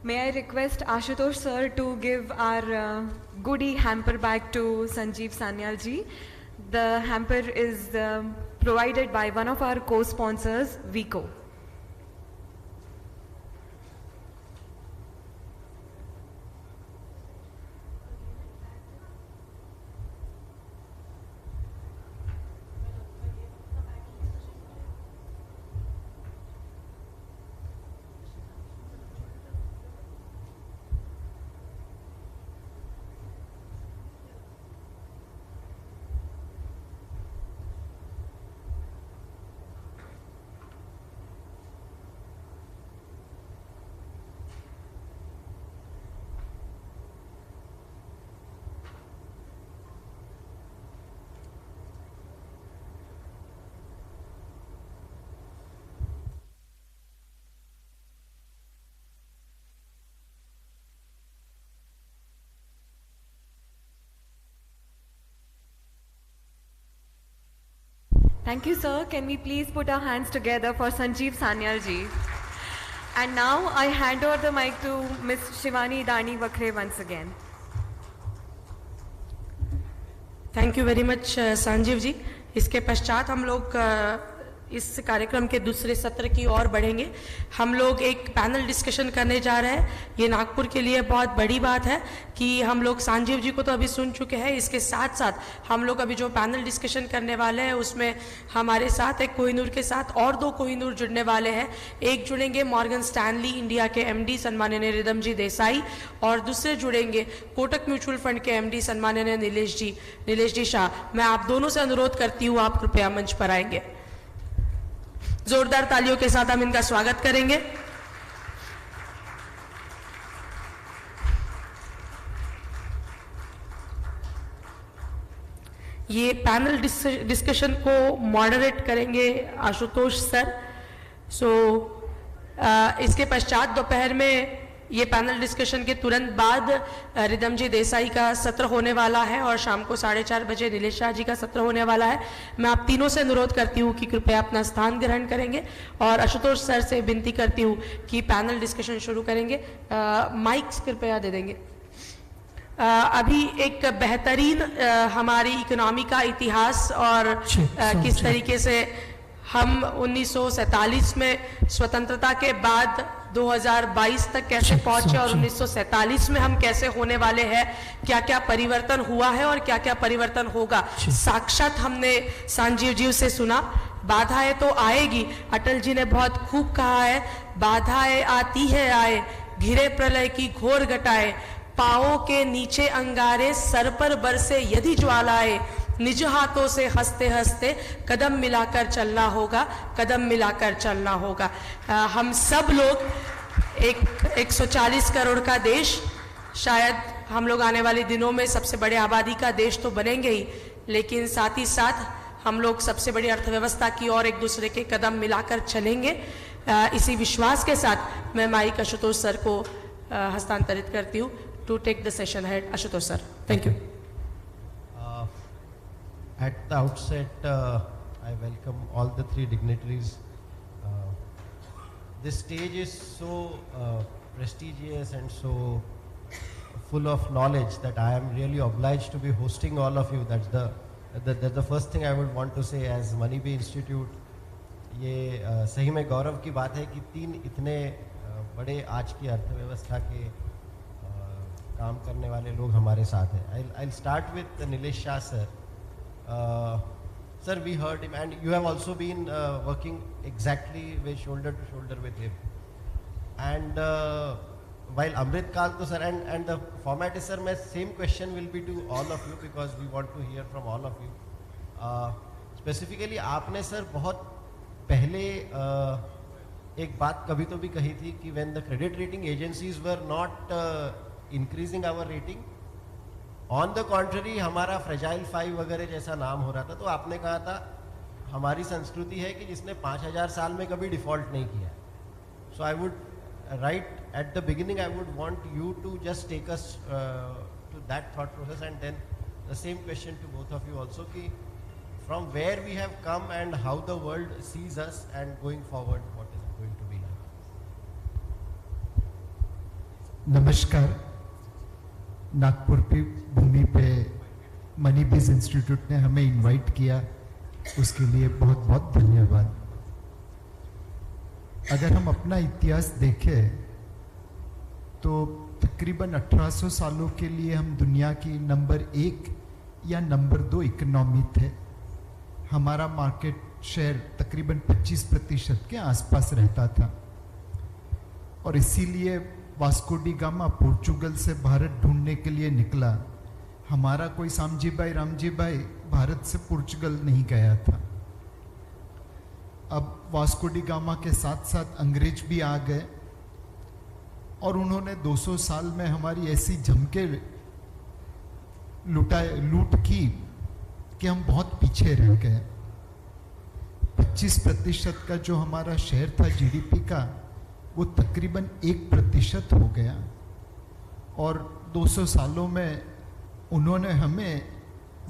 May I request Ashutosh sir to give our goodie hamper bag to Sanjeev Sanyal ji. The hamper is provided by one of our co-sponsors, Vico. Thank you, sir. Can we please put our hands together for Sanjeev Sanyal ji? And now I hand over the mic to Ms. Shivani Dani Vakre once again. Thank you very much Sanjeev ji. इसके पश्चात हम लोग इस कार्यक्रम के दूसरे सत्र की ओर बढ़ेंगे। हम लोग एक पैनल डिस्कशन करने जा रहे हैं। ये नागपुर के लिए बहुत बड़ी बात है कि हम लोग संजीव जी को तो अभी सुन चुके हैं, इसके साथ साथ हम लोग अभी जो पैनल डिस्कशन करने वाले हैं उसमें हमारे साथ एक कोहिनूर के साथ और 2 कोहिनूर जुड़ने वाले हैं। एक जुड़ेंगे मॉर्गन स्टैनली इंडिया के MD सम्माननीय रिदम जी देसाई, और दूसरे जुड़ेंगे कोटक म्यूचुअल फंड के MD सम्माननीय नीलेश जी शाह। मैं आप दोनों से अनुरोध करती हूँ, आप कृपया मंच पर आएंगे। जोरदार तालियों के साथ हम इनका स्वागत करेंगे। ये पैनल डिस्कशन को मॉडरेट करेंगे आशुतोष सर। इसके पश्चात दोपहर में ये पैनल डिस्कशन के तुरंत बाद रिदम जी देसाई का सत्र होने वाला है और शाम को 4:30 बजे नीलेश शाह जी का सत्र होने वाला है। मैं आप तीनों से अनुरोध करती हूँ कि कृपया अपना स्थान ग्रहण करेंगे और आशुतोष सर से विनती करती हूँ कि पैनल डिस्कशन शुरू करेंगे। माइक्स कृपया दे देंगे। अभी एक बेहतरीन हमारी इकोनॉमी का इतिहास और किस तरीके से हम 1947 में स्वतंत्रता के बाद 2022 तक कैसे पहुंचे और 1947 में हम कैसे होने वाले हैं, क्या क्या परिवर्तन हुआ है और क्या क्या परिवर्तन होगा, साक्षात हमने संजीव जी से सुना। बाधाएं तो आएगी, अटल जी ने बहुत खूब कहा है, बाधाएं आती है आए, घिरे प्रलय की घोर घटाए, पांवों के नीचे अंगारे, सर पर बरसे यदि ज्वालाएं, निज हाथों से हंसते हंसते कदम मिलाकर चलना होगा, कदम मिलाकर चलना होगा। हम सब लोग एक 140 करोड़ का देश, शायद हम लोग आने वाले दिनों में सबसे बड़े आबादी का देश तो बनेंगे ही, लेकिन साथ ही साथ हम लोग सबसे बड़ी अर्थव्यवस्था की ओर एक दूसरे के कदम मिलाकर चलेंगे। इसी विश्वास के साथ मैं माइक आशुतोष सर को हस्तांतरित करती हूँ to take the session head. Ashutosh sir, thank you. At the outset, I welcome all the 3 dignitaries. This stage is so prestigious and so full of knowledge that I am really obliged to be hosting all of you. That's the first thing I would want to say as Moneybee Institute. ये सही में गौरव की बात है कि 3 इतने बड़े आज की अर्थव्यवस्था के काम करने वाले लोग हमारे साथ हैं। I'll start with Nilesh Shah sir. Sir, we heard him, and you have also been working exactly with shoulder to shoulder with him. And while ITKAAL to sir, and the format is sir, my same question will be to all of you because we want to hear from all of you. Specifically, आपने sir बहुत पहले एक बात कभी तो भी कही थी कि when the credit rating agencies were not increasing our rating, on the contrary हमारा फ्रेजाइल 5 वगैरह जैसा नाम हो रहा था, तो आपने कहा था हमारी संस्कृति है कि जिसने 5000 साल में कभी डिफॉल्ट नहीं किया। So I would right at the beginning, I would want you to just take us to that thought process and then the same question to both of you also कि from where we have come and how the world sees us and going forward what is going to be like. नमस्कार। नागपुर की भूमि पे मनीबीज institute ने हमें invite किया, उसके लिए बहुत बहुत धन्यवाद। अगर हम अपना इतिहास देखें तो तकरीबन 1800 सालों के लिए हम दुनिया की नंबर 1 या नंबर 2 इकोनॉमी थे। हमारा मार्केट शेयर तकरीबन 25% के आसपास रहता था और इसीलिए वास्को डी गामा पोर्चुगल से भारत ढूंढने के लिए निकला। हमारा कोई सामजी भाई रामजी भाई भारत से पोर्चुगल नहीं गया था। अब वास्को डी गामा के साथ साथ अंग्रेज भी आ गए और उन्होंने 200 साल में हमारी ऐसी झमके लूट की कि हम बहुत पीछे रह गए। 25% का जो हमारा शेयर था जीडीपी का, वो तकरीबन 1% हो गया और 200 सालों में उन्होंने हमें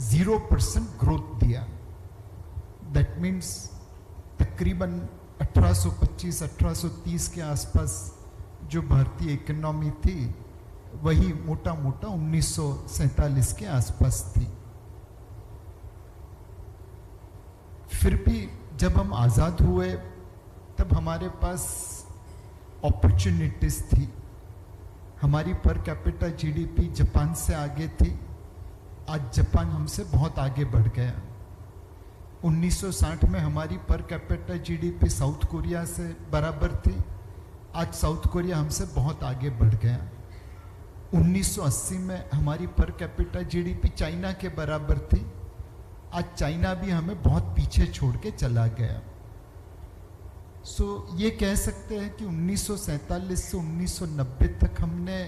0% ग्रोथ दिया। दैट मीन्स तकरीबन 1825-1830 के आसपास जो भारतीय इकोनॉमी थी वही मोटा मोटा 1947 के आसपास थी। फिर भी जब हम आज़ाद हुए तब हमारे पास अपॉर्चुनिटीज थी। हमारी पर कैपिटा जीडीपी जापान से आगे थी। आज जापान हमसे बहुत आगे बढ़ गया। 1960 में हमारी per capita GDP south Korea से बराबर थी। आज साउथ कोरिया हमसे बहुत आगे बढ़ गया। 1980 में हमारी पर कैपिटा जीडीपी चाइना के बराबर थी। आज चाइना भी हमें बहुत पीछे छोड़ के चला गया। ये कह सकते हैं कि 1947 से 1990 तक हमने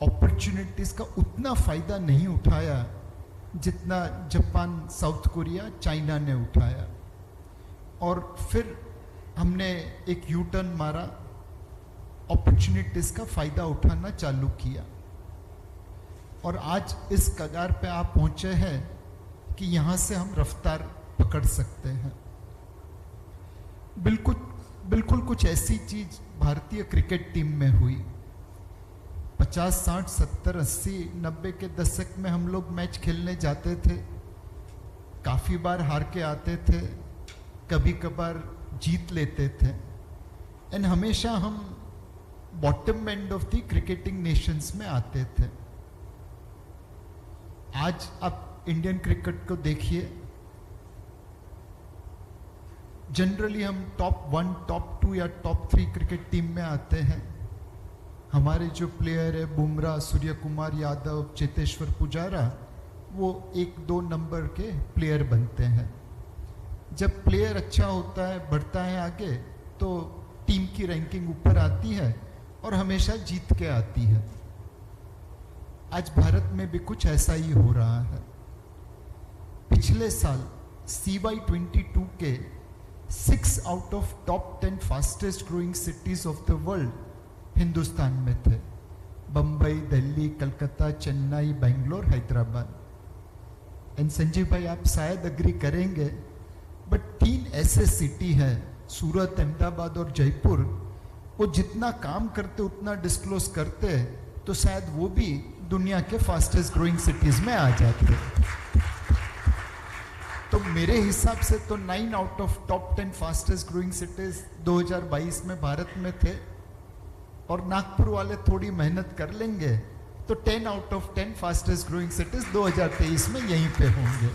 अपॉर्चुनिटीज का उतना फायदा नहीं उठाया जितना जापान, साउथ कोरिया, चाइना ने उठाया। और फिर हमने एक यू टर्न मारा, अपॉर्चुनिटीज का फायदा उठाना चालू किया और आज इस कगार पे आप पहुंचे हैं कि यहां से हम रफ्तार पकड़ सकते हैं। बिल्कुल कुछ ऐसी चीज भारतीय क्रिकेट टीम में हुई। 50, 60, 70, 80, 90 के दशक में हम लोग मैच खेलने जाते थे, काफी बार हार के आते थे, कभी कभार जीत लेते थे एंड हमेशा हम bottom end of the cricketing Nations में आते थे। आज आप इंडियन क्रिकेट को देखिए, जनरली हम टॉप 1, टॉप 2 या टॉप 3 क्रिकेट टीम में आते हैं। हमारे जो प्लेयर है बुमराह, सूर्य कुमार यादव, चेतेश्वर पुजारा, वो 1-2 नंबर के प्लेयर बनते हैं। जब प्लेयर अच्छा होता है, बढ़ता है आगे, तो टीम की रैंकिंग ऊपर आती है और हमेशा जीत के आती है। आज भारत में भी कुछ ऐसा ही हो रहा है। पिछले साल CY22 के 6 out of top 10 fastest growing cities of the world Hindustan में थे। बंबई, दिल्ली, कलकत्ता, चेन्नई, बेंगलोर, हैदराबाद। एंड संजीव भाई, आप शायद अग्री करेंगे, बट 3 ऐसे सिटी हैं, सूरत, अहमदाबाद और जयपुर, वो जितना काम करते उतना डिस्क्लोज करते तो शायद वो भी दुनिया के फास्टेस्ट ग्रोइंग सिटीज में आ जाते। तो मेरे हिसाब से तो 9 out of top 10 fastest growing cities 2022 में भारत में थे और नागपुर वाले थोड़ी मेहनत कर लेंगे तो 10 out of 10 fastest growing cities 2023 में यहीं पे होंगे।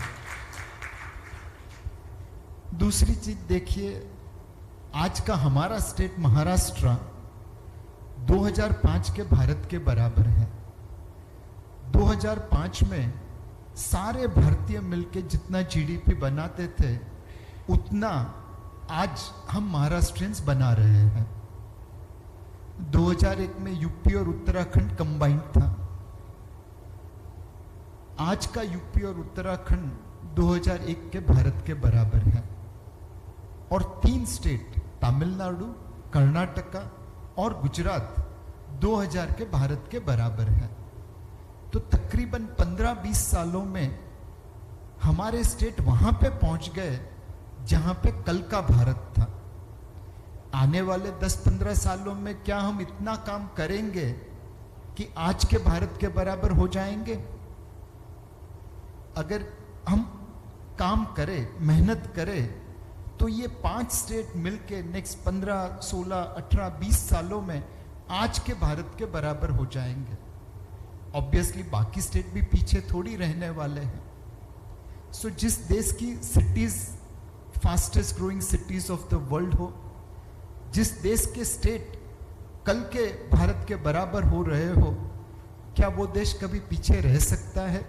दूसरी चीज देखिए, आज का हमारा स्टेट महाराष्ट्र 2005 के भारत के बराबर है। 2005 में सारे भारतीय मिलके जितना जीडीपी बनाते थे उतना आज हम महाराष्ट्रियंस बना रहे हैं। 2001 में यूपी और उत्तराखंड कंबाइंड था। आज का यूपी और उत्तराखंड 2001 के भारत के बराबर है और 3 स्टेट तमिलनाडु, कर्नाटका और गुजरात 2000 के भारत के बराबर है। तो तकरीबन 15-20 सालों में हमारे स्टेट वहां पे पहुंच गए जहां पे कल का भारत था। आने वाले 10-15 सालों में क्या हम इतना काम करेंगे कि आज के भारत के बराबर हो जाएंगे? अगर हम काम करें, मेहनत करें, तो ये 5 स्टेट मिलके नेक्स्ट 15, 16, 18, 20 सालों में आज के भारत के बराबर हो जाएंगे। ऑब्वियसली बाकी स्टेट भी पीछे थोड़ी रहने वाले हैं। सो जिस देश की cities fastest growing cities of the world हो, जिस देश के स्टेट कल के भारत के बराबर हो रहे हो, क्या वो देश कभी पीछे रह सकता है?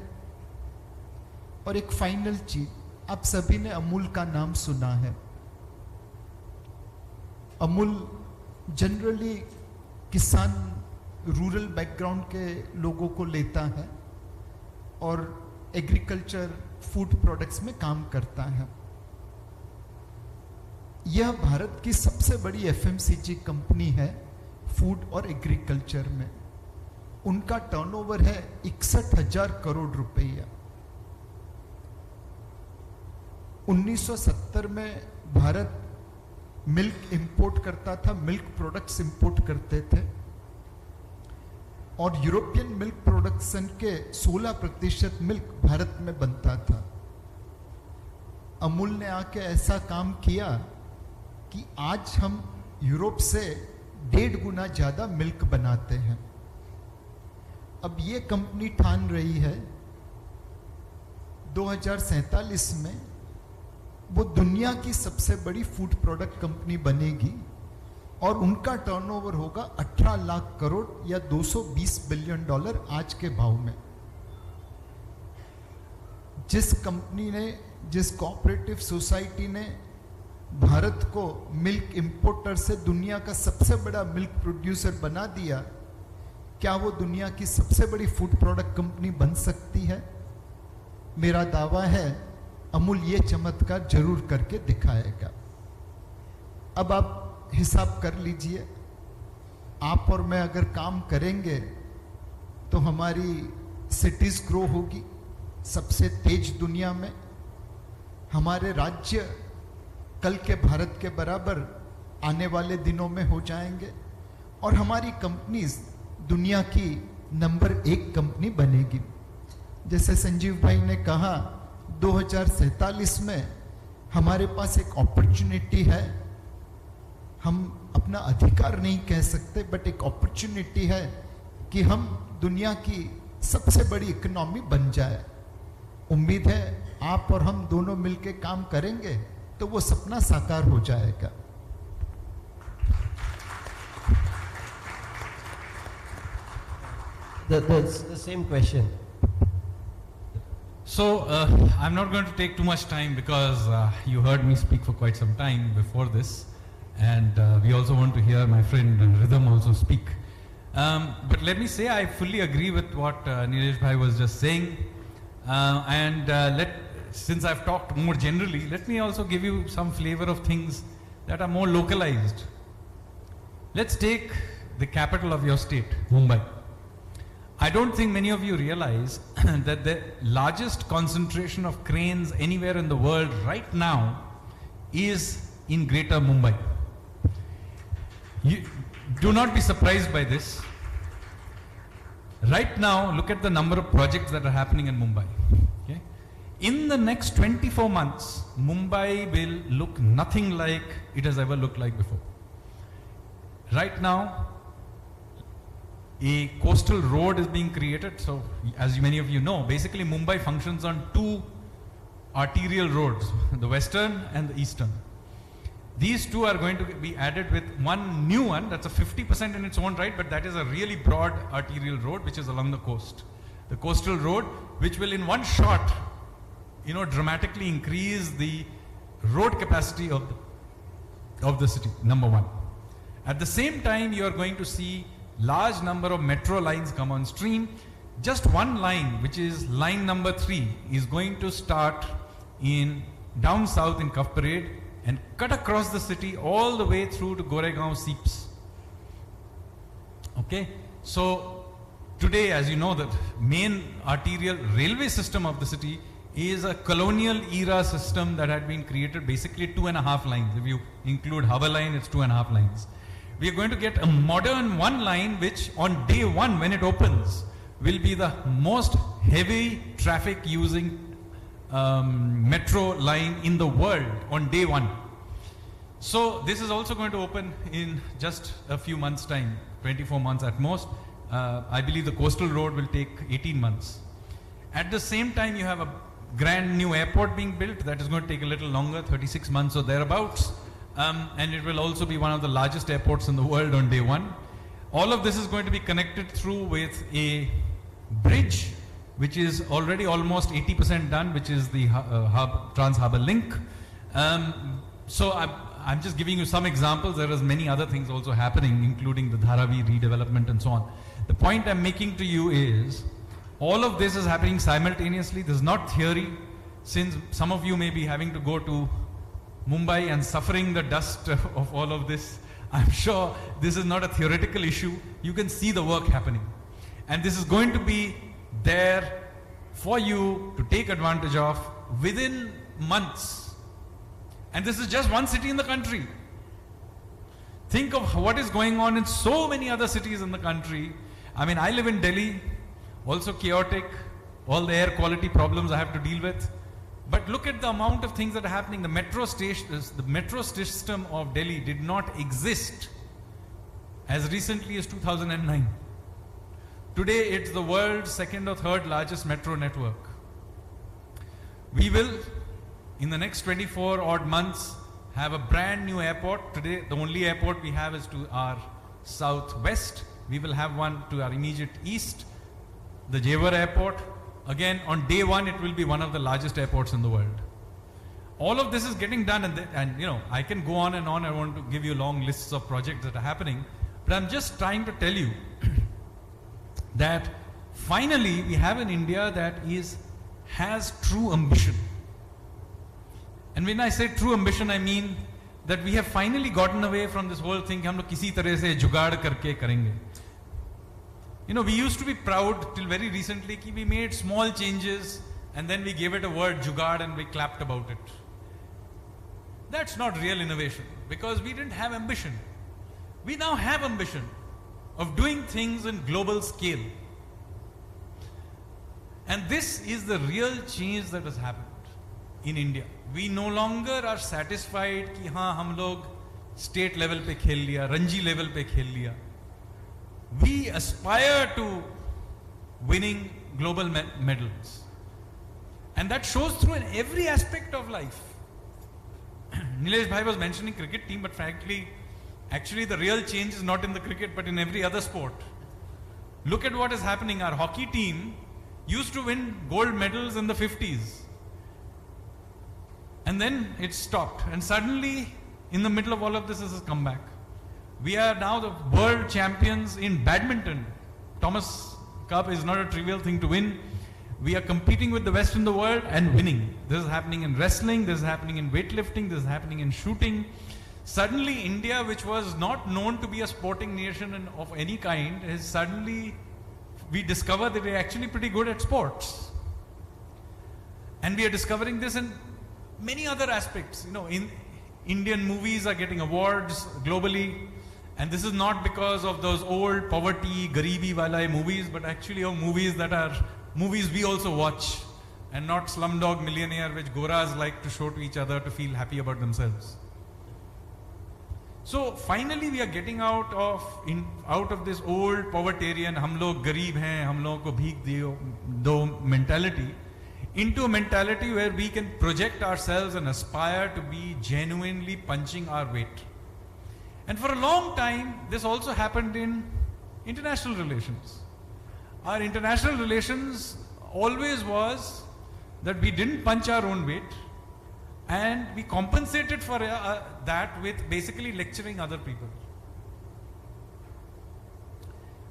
और एक फाइनल चीज, आप सभी ने अमूल का नाम सुना है। अमूल जनरली किसान, रूरल बैकग्राउंड के लोगों को लेता है और एग्रीकल्चर, फूड प्रोडक्ट्स में काम करता है। यह भारत की सबसे बड़ी एफएमसीजी कंपनी है फूड और एग्रीकल्चर में। उनका टर्नओवर है 61,000 करोड़ रुपया। 1970 में भारत मिल्क इंपोर्ट करता था, मिल्क प्रोडक्ट्स इंपोर्ट करते थे और यूरोपियन मिल्क प्रोडक्शन के 16% मिल्क भारत में बनता था। अमूल ने आके ऐसा काम किया कि आज हम यूरोप से 1.5 गुना ज़्यादा मिल्क बनाते हैं। अब ये कंपनी ठान रही है 2047 में वो दुनिया की सबसे बड़ी फूड प्रोडक्ट कंपनी बनेगी और उनका टर्नओवर होगा 18 लाख करोड़ या $220 बिलियन आज के भाव में। जिस कंपनी ने, जिस कोऑपरेटिव सोसाइटी ने भारत को मिल्क इंपोर्टर से दुनिया का सबसे बड़ा मिल्क प्रोड्यूसर बना दिया, क्या वो दुनिया की सबसे बड़ी फूड प्रोडक्ट कंपनी बन सकती है? मेरा दावा है अमूल ये चमत्कार जरूर करके दिखाएगा। अब आप हिसाब कर लीजिए, आप और मैं अगर काम करेंगे तो हमारी सिटीज ग्रो होगी सबसे तेज दुनिया में। हमारे राज्य कल के भारत के बराबर आने वाले दिनों में हो जाएंगे और हमारी कंपनीज दुनिया की नंबर 1 कंपनी बनेगी। जैसे संजीव भाई ने कहा 2047 में हमारे पास एक अपॉर्चुनिटी है, हम अपना अधिकार नहीं कह सकते बट एक अपॉर्चुनिटी है कि हम दुनिया की सबसे बड़ी इकोनॉमी बन जाए। उम्मीद है आप और हम दोनों मिलकर काम करेंगे तो वो सपना साकार हो जाएगा। That's the same question. So, I'm not going to take too much time because you heard me speak for quite some time before this, and we also want to hear my friend Rhythm also speak. But let me say I fully agree with what Nilesh Bhai was just saying, and since I've talked more generally, let me also give you some flavor of things that are more localized. Let's take the capital of your state, Mumbai. I don't think many of you realize that the largest concentration of cranes anywhere in the world right now is in Greater Mumbai. You do not be surprised by this. Right now, look at the number of projects that are happening in Mumbai. Okay? In the next 24 months, Mumbai will look nothing like it has ever looked like before. Right now, a coastal road is being created. So, as many of you know, basically Mumbai functions on 2 arterial roads, the western and the eastern. These 2 are going to be added with one new one that's a 50% in its own right, but that is a really broad arterial road which is along the coast. The coastal road, which will in one shot, dramatically increase the road capacity of the city, number 1. At the same time, you are going to see large number of metro lines come on stream. Just one line, which is line number 3, is going to start in down south in Cuff Parade and cut across the city all the way through to Goregaon Seeps. Okay, so today, as you know, the main arterial railway system of the city is a colonial era system that had been created, basically 2.5 lines. If you include Harbour Line, it's 2.5 lines. We are going to get a modern 1 line which on day 1 when it opens will be the most heavy traffic using metro line in the world on day 1. So this is also going to open in just a few months time, 24 months at most. I believe the coastal road will take 18 months. At the same time, you have a brand new airport being built that is going to take a little longer, 36 months or thereabouts. And it will also be one of the largest airports in the world on day 1. All of this is going to be connected through with a bridge which is already almost 80% done, which is the Trans-Harbour Link. So I'm just giving you some examples. There is many other things also happening, including the Dharavi redevelopment and so on. The point I'm making to you is all of this is happening simultaneously. This is not theory. Since some of you may be having to go to Mumbai and suffering the dust of all of this, I'm sure this is not a theoretical issue. You can see the work happening. And this is going to be there for you to take advantage of within months. And this is just one city in the country. Think of what is going on in so many other cities in the country. I mean, I live in Delhi, also chaotic, all the air quality problems I have to deal with. But look at the amount of things that are happening. The metro system of Delhi did not exist as recently as 2009. Today it's the world's second or third largest metro network. We will, in the next 24 odd months, have a brand new airport. Today the only airport we have is to our southwest. We will have one to our immediate east, the Jewar airport. Again, on day one, it will be one of the largest airports in the world. All of this is getting done, and you know, I can go on and on. I want to give you long lists of projects that are happening, but I'm just trying to tell you that finally we have an India that has true ambition. And when I say true ambition, I mean that we have finally gotten away from this whole thing, hum log kisi tarah se jugaad karke karenge. You know, we used to be proud till very recently that we made small changes and then we gave it a word jugaad and we clapped about it. That's not real innovation, because we didn't have ambition. We now have ambition of doing things in global scale. And this is the real change that has happened in India. We no longer are satisfied कि हाँ हम लोग state level पे खेल लिया, Ranji level पे खेल लिया. We aspire to winning global medals. And that shows through in every aspect of life. Nilesh Bhai was mentioning cricket team, but frankly, actually the real change is not in the cricket, but in every other sport. Look at what is happening. Our hockey team used to win gold medals in the 50s. And then it stopped. And suddenly, in the middle of all of this, has come back. We are now the world champions in badminton. Thomas Cup is not a trivial thing to win. We are competing with the best in the world and winning. This is happening in wrestling, this is happening in weightlifting, this is happening in shooting. Suddenly India, which was not known to be a sporting nation of any kind, is suddenly, we discover that we're actually pretty good at sports. And we are discovering this in many other aspects. You know, in Indian movies are getting awards globally. And this is not because of those old poverty, garibi wala movies, but actually of movies that are movies we also watch, and not Slumdog Millionaire, which Goras like to show to each other to feel happy about themselves. So finally we are getting out of this old povertarian, hum log garib hain, hum logon ko bheek do mentality, into a mentality where we can project ourselves and aspire to be genuinely punching our weight. And for a long time, this also happened in international relations. Our international relations always was that we didn't punch our own weight, and we compensated for that with basically lecturing other people.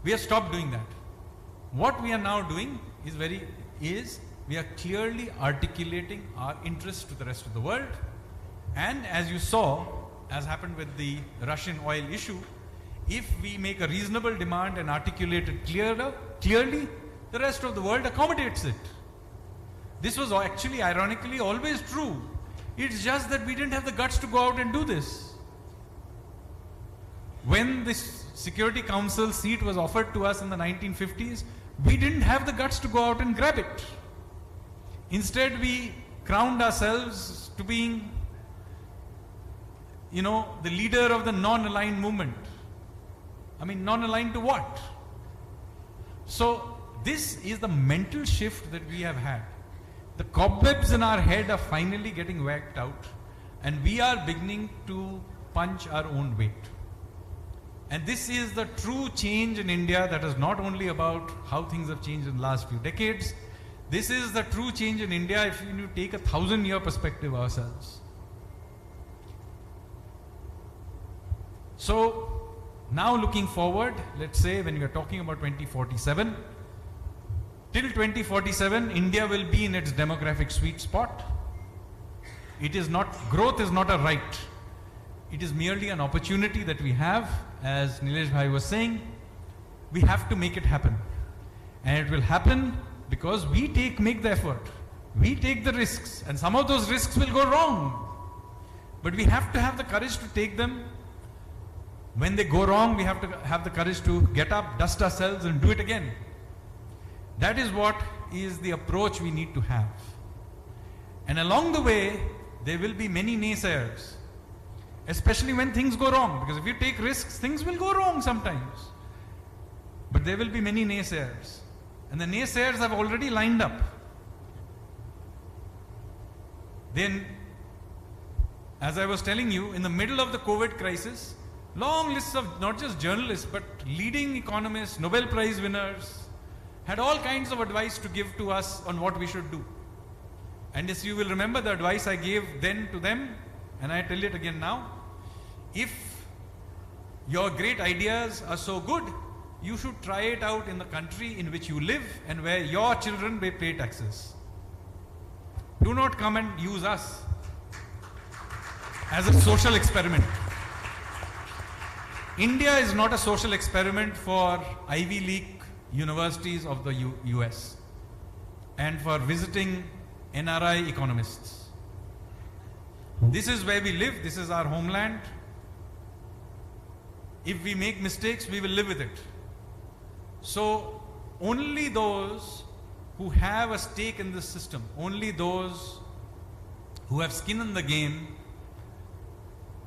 We have stopped doing that. What we are now doing is we are clearly articulating our interests to the rest of the world. And as you saw, as happened with the Russian oil issue, if we make a reasonable demand and articulate it clearly, the rest of the world accommodates it. This was actually, ironically, always true. It's just that we didn't have the guts to go out and do this. When this Security Council seat was offered to us in the 1950s, we didn't have the guts to go out and grab it. Instead, we crowned ourselves to being, you know, the leader of the non-aligned movement. I mean, non-aligned to what? So this is the mental shift that we have had. The cobwebs in our head are finally getting whacked out, and we are beginning to punch our own weight. And this is the true change in India, that is not only about how things have changed in the last few decades. This is the true change in India if you take a 1,000-year perspective ourselves. So now looking forward, let's say when we are talking about 2047, till 2047, India will be in its demographic sweet spot. Growth is not a right. It is merely an opportunity that we have. As Nilesh Bhai was saying, we have to make it happen. And it will happen because we make the effort. We take the risks, and some of those risks will go wrong. But we have to have the courage to take them. When they go wrong, we have to have the courage to get up, dust ourselves, and do it again. That is what is the approach we need to have. And along the way, there will be many naysayers, especially when things go wrong. Because if you take risks, things will go wrong sometimes. But there will be many naysayers. And the naysayers have already lined up. Then, as I was telling you, in the middle of the COVID crisis, long lists of not just journalists, but leading economists, Nobel Prize winners, had all kinds of advice to give to us on what we should do. And as you will remember the advice I gave then to them, and I tell it again now, if your great ideas are so good, you should try it out in the country in which you live and where your children may pay taxes. Do not come and use us as a social experiment. India is not a social experiment for Ivy League universities of the US and for visiting NRI economists. This is where we live, this is our homeland. If we make mistakes, we will live with it. So only those who have a stake in this system, only those who have skin in the game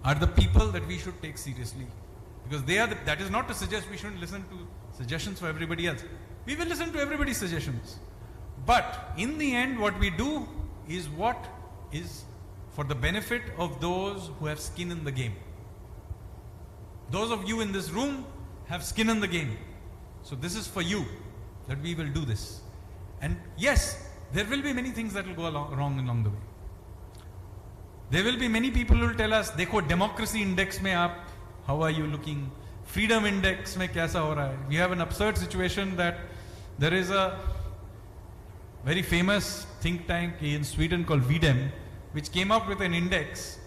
are the people that we should take seriously. Because they are that is not to suggest we shouldn't listen to suggestions for everybody else. We will listen to everybody's suggestions. But in the end, what we do is what is for the benefit of those who have skin in the game. Those of you in this room have skin in the game. So this is for you that we will do this. And yes, there will be many things that will go wrong along the way. There will be many people who will tell us, देखो democracy index में आप, how are you looking? Freedom index में कैसा हो रहा है? We have an absurd situation that there is a very famous think tank in Sweden called VDEM, which came up with an index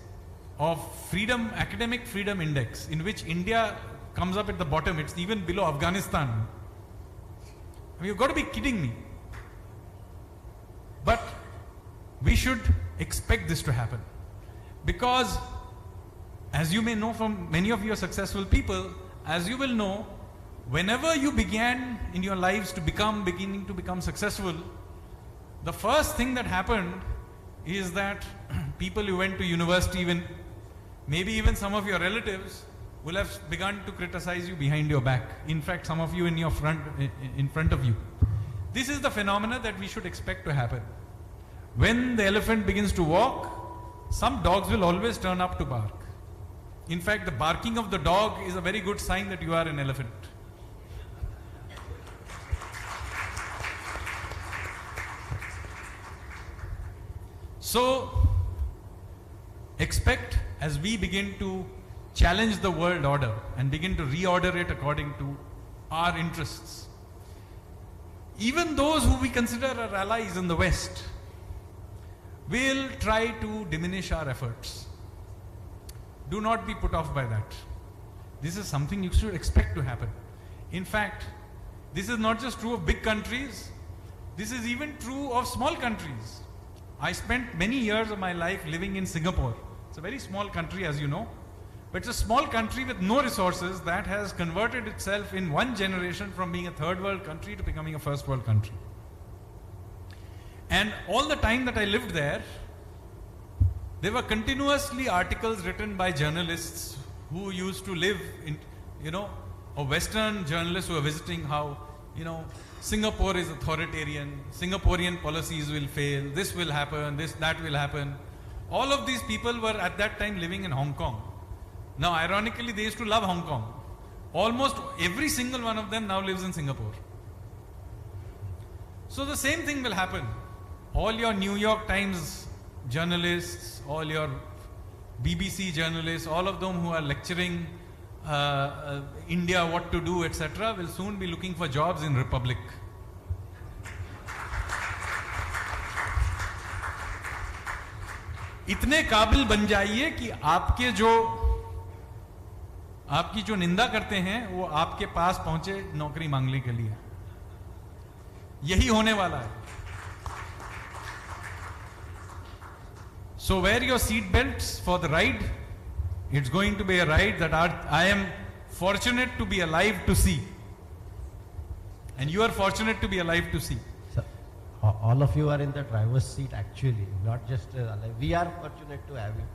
of freedom, academic freedom index, in which India comes up at the bottom. It's even below Afghanistan. I mean, you've got to be kidding me. But we should expect this to happen. Because, as you may know from many of your successful people, as you will know, whenever you began in your lives to beginning to become successful, the first thing that happened is that people who went to university, even maybe even some of your relatives, will have begun to criticize you behind your back. In fact, some of you in front of you. This is the phenomena that we should expect to happen. When the elephant begins to walk, some dogs will always turn up to bark. In fact, the barking of the dog is a very good sign that you are an elephant. So, expect as we begin to challenge the world order and begin to reorder it according to our interests. Even those who we consider our allies in the West will try to diminish our efforts. Do not be put off by that. This is something you should expect to happen. In fact, this is not just true of big countries, this is even true of small countries. I spent many years of my life living in Singapore. It's a very small country, as you know, but it's a small country with no resources that has converted itself in one generation from being a third world country to becoming a first world country. And all the time that I lived there were continuously articles written by journalists who used to live in, or Western journalists who are visiting how, Singapore is authoritarian, Singaporean policies will fail, this will happen, that will happen. All of these people were at that time living in Hong Kong. Now, ironically, they used to love Hong Kong. Almost every single one of them now lives in Singapore. So the same thing will happen. All your New York Times journalists, all your BBC journalists, all of them who are lecturing India what to do, etc., will soon be looking for jobs in Republic. इतने काबिल बन जाइए कि आपकी जो निंदा करते हैं वो आपके पास पहुंचे नौकरी मांगने के लिए. यही होने वाला है. So wear your seat belts for the ride. It's going to be a ride that I am fortunate to be alive to see. And you are fortunate to be alive to see. Sir, all of you are in the driver's seat actually, not just like we are fortunate to have you.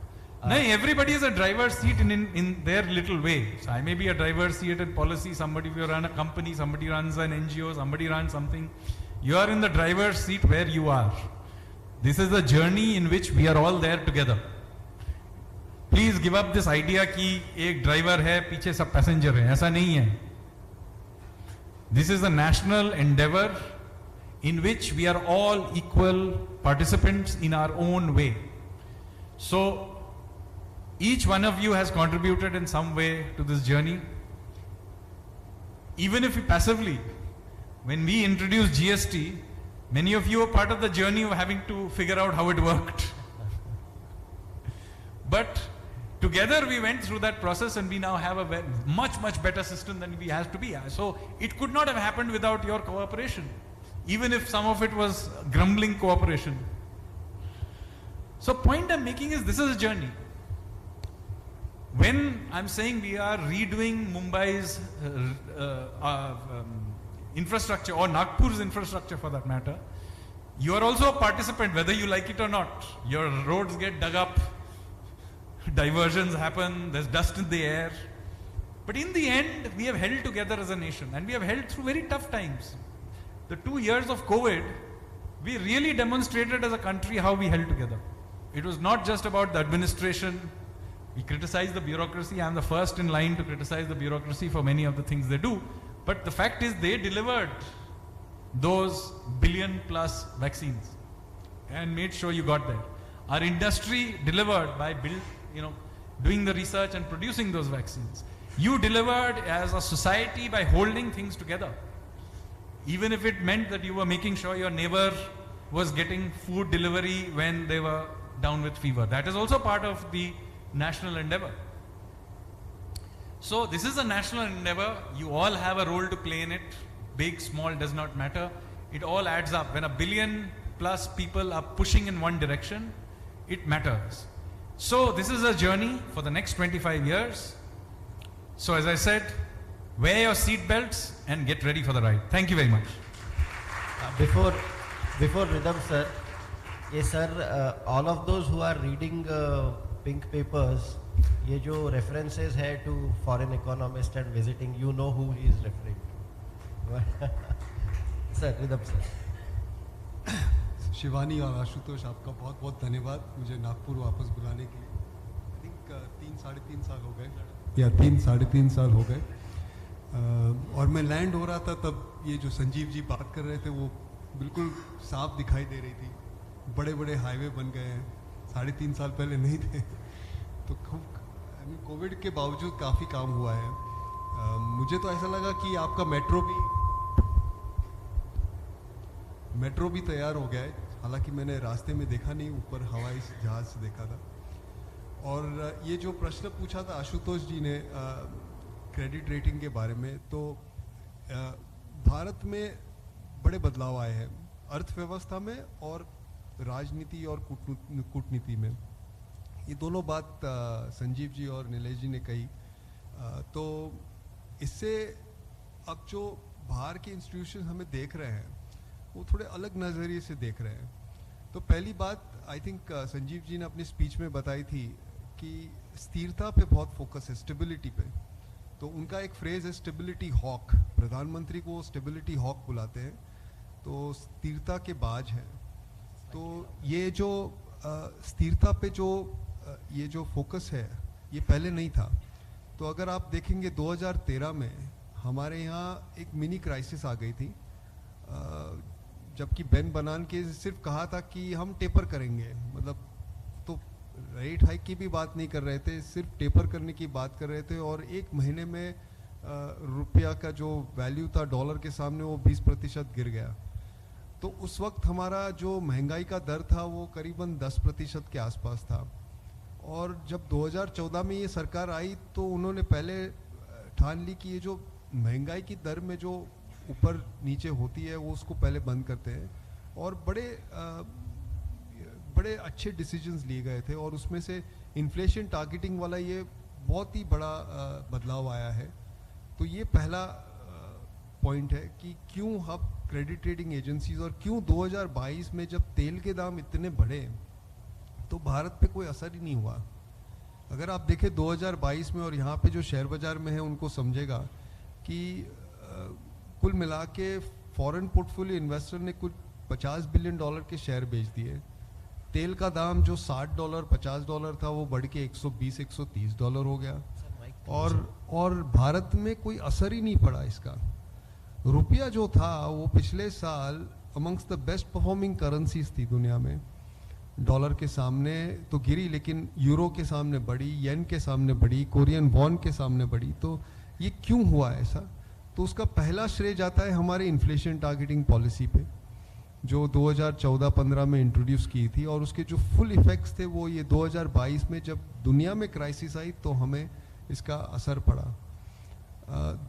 No, everybody is a driver's seat in their little way. So I may be a driver's seat in policy, somebody will run a company, somebody runs an NGO, somebody runs something. You are in the driver's seat where you are. This is a journey in which we are all there together. Please give up this idea कि एक driver है, पीछे सब passenger है. ऐसा नहीं है. This is a national endeavor in which we are all equal participants in our own way. So, each one of you has contributed in some way to this journey. Even if you passively, when we introduced GST, many of you are part of the journey of having to figure out how it worked. But together we went through that process and we now have a much better system than we have to be. So it could not have happened without your cooperation, even if some of it was grumbling cooperation. So point I'm making is this is a journey. When I'm saying we are redoing Mumbai's infrastructure or Nagpur's infrastructure for that matter, you are also a participant whether you like it or not. Your roads get dug up, diversions happen, there's dust in the air. But in the end, we have held together as a nation and we have held through very tough times. The 2 years of COVID, we really demonstrated as a country how we held together. It was not just about the administration. We criticize the bureaucracy. I'm the first in line to criticize the bureaucracy for many of the things they do. But the fact is they delivered those billion+ vaccines and made sure you got there. Our industry delivered by doing the research and producing those vaccines. You delivered as a society by holding things together. Even if it meant that you were making sure your neighbor was getting food delivery when they were down with fever. That is also part of the national endeavor. So this is a national endeavor. You all have a role to play in it. Big, small, does not matter. It all adds up. When 1 billion+ people are pushing in one direction, it matters. So this is a journey for the next 25 years. So as I said, wear your seat belts and get ready for the ride. Thank you very much. Before Rhythm sir, yes sir, all of those who are reading pink papers, ये जो references है to foreign economist and visiting, you know who he is referring to. Sir, Rhythm sir. Shivani और आशुतोष, आपका बहुत बहुत धन्यवाद मुझे नागपुर वापस बुलाने के लिए. आई थिंक 3-3.5 साल हो गए, या 3-3.5 साल हो गए. और मैं लैंड हो रहा था तब ये जो संजीव जी बात कर रहे थे वो बिल्कुल साफ दिखाई दे रही थी. बड़े बड़े हाईवे बन गए हैं, 3.5 साल पहले नहीं थे. तो कोविड के बावजूद काफ़ी काम हुआ है. मुझे तो ऐसा लगा कि आपका मेट्रो भी तैयार हो गया है. हालांकि मैंने रास्ते में देखा नहीं, ऊपर हवाई जहाज से देखा था. और ये जो प्रश्न पूछा था आशुतोष जी ने क्रेडिट रेटिंग के बारे में, तो भारत में बड़े बदलाव आए हैं अर्थव्यवस्था में और राजनीति और कूटनीति में. ये दोनों बात संजीव जी और नीलेश जी ने कही. तो इससे अब जो बाहर के इंस्टीट्यूशन हमें देख रहे हैं वो थोड़े अलग नज़रिए से देख रहे हैं. तो पहली बात आई थिंक संजीव जी ने अपनी स्पीच में बताई थी कि स्थिरता पे बहुत फोकस है, स्टेबिलिटी पे. तो उनका एक फ्रेज है स्टेबिलिटी हॉक. प्रधानमंत्री को स्टेबिलिटी हॉक बुलाते हैं. तो स्थिरता के बाज हैं. तो ये जो स्थिरता पे ये जो फोकस है ये पहले नहीं था. तो अगर आप देखेंगे 2013 में हमारे यहाँ एक मिनी क्राइसिस आ गई थी, जबकि बेन बनान के सिर्फ कहा था कि हम टेपर करेंगे, मतलब तो रेट हाइक की भी बात नहीं कर रहे थे, सिर्फ टेपर करने की बात कर रहे थे. और एक महीने में रुपया का जो वैल्यू था डॉलर के सामने वो 20% गिर गया. तो उस वक्त हमारा जो महंगाई का दर था वो करीबन 10% के आसपास था. और जब 2014 में ये सरकार आई तो उन्होंने पहले ठान ली कि ये जो महंगाई की दर में जो ऊपर नीचे होती है वो उसको पहले बंद करते हैं. और बड़े अच्छे डिसीजंस लिए गए थे और उसमें से इन्फ्लेशन टारगेटिंग वाला ये बहुत ही बड़ा बदलाव आया है. तो ये पहला पॉइंट है कि क्यों अब क्रेडिट रेटिंग एजेंसीज, और क्यों 2022 में जब तेल के दाम इतने बढ़े तो भारत पे कोई असर ही नहीं हुआ। अगर आप देखें 2022 में और यहाँ पे जो शेयर बाजार में है उनको समझेगा कि कुल मिला के फॉरेन पोर्टफोलियो इन्वेस्टर ने कुल $50 बिलियन के शेयर बेच दिए। तेल का दाम जो $60 $50 था वो बढ़ के $120 $130 हो गया, और भारत में कोई असर ही नहीं पड़ा इसका। रुपया जो था वो पिछले साल amongst the best performing currencies थी दुनिया में। डॉलर के सामने तो गिरी, लेकिन यूरो के सामने बढ़ी, येन के सामने बढ़ी, कोरियन वॉन के सामने बढ़ी। तो ये क्यों हुआ ऐसा? तो उसका पहला श्रेय जाता है हमारे इन्फ्लेशन टारगेटिंग पॉलिसी पे, जो 2014-15 में इंट्रोड्यूस की थी, और उसके जो फुल इफेक्ट्स थे वो ये 2022 में जब दुनिया में क्राइसिस आई तो हमें इसका असर पड़ा।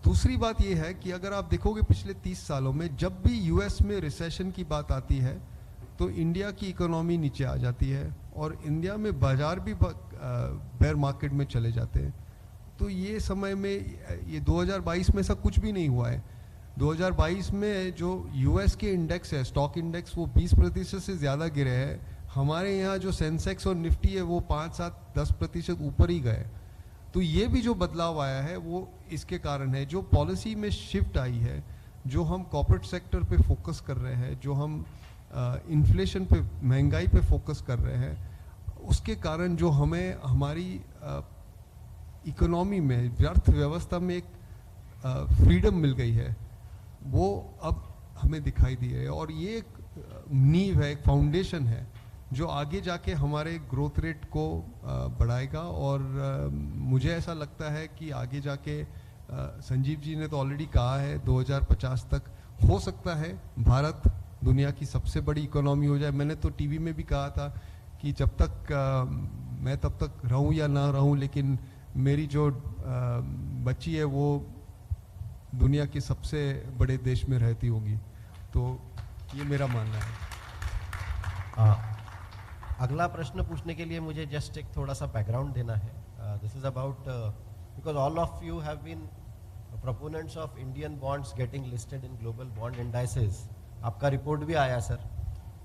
दूसरी बात ये है कि अगर आप देखोगे पिछले 30 सालों में जब भी यूएस में रिसेशन की बात आती है तो इंडिया की इकोनॉमी नीचे आ जाती है, और इंडिया में बाजार भी बेयर मार्केट में चले जाते हैं। तो ये समय में ये 2022 में ऐसा कुछ भी नहीं हुआ है। 2022 में जो यूएस के इंडेक्स है, स्टॉक इंडेक्स, वो 20% से ज़्यादा गिरे हैं। हमारे यहाँ जो सेंसेक्स और निफ्टी है वो 5-7-10% ऊपर ही गए। तो ये भी जो बदलाव आया है वो इसके कारण है। जो पॉलिसी में शिफ्ट आई है, जो हम कॉर्पोरेट सेक्टर पे फोकस कर रहे हैं, जो हम इन्फ्लेशन पे, महंगाई पे फोकस कर रहे हैं, उसके कारण जो हमें हमारी इकोनॉमी में, अर्थव्यवस्था में एक फ्रीडम मिल गई है, वो अब हमें दिखाई दी है। और ये एक नींव है, एक फाउंडेशन है जो आगे जाके हमारे ग्रोथ रेट को बढ़ाएगा। और मुझे ऐसा लगता है कि आगे जाके संजीव जी ने तो ऑलरेडी कहा है 2050 तक हो सकता है भारत दुनिया की सबसे बड़ी इकोनॉमी हो जाए। मैंने तो टीवी में भी कहा था कि जब तक मैं तब तक रहूं या ना रहूं, लेकिन मेरी जो बच्ची है वो दुनिया के सबसे बड़े देश में रहती होगी। तो ये मेरा मानना है। अगला प्रश्न पूछने के लिए मुझे जस्ट एक थोड़ा सा बैकग्राउंड देना है। This is about, because all of you have been proponents of Indian bonds getting listed in global bond indices. आपका रिपोर्ट भी आया सर।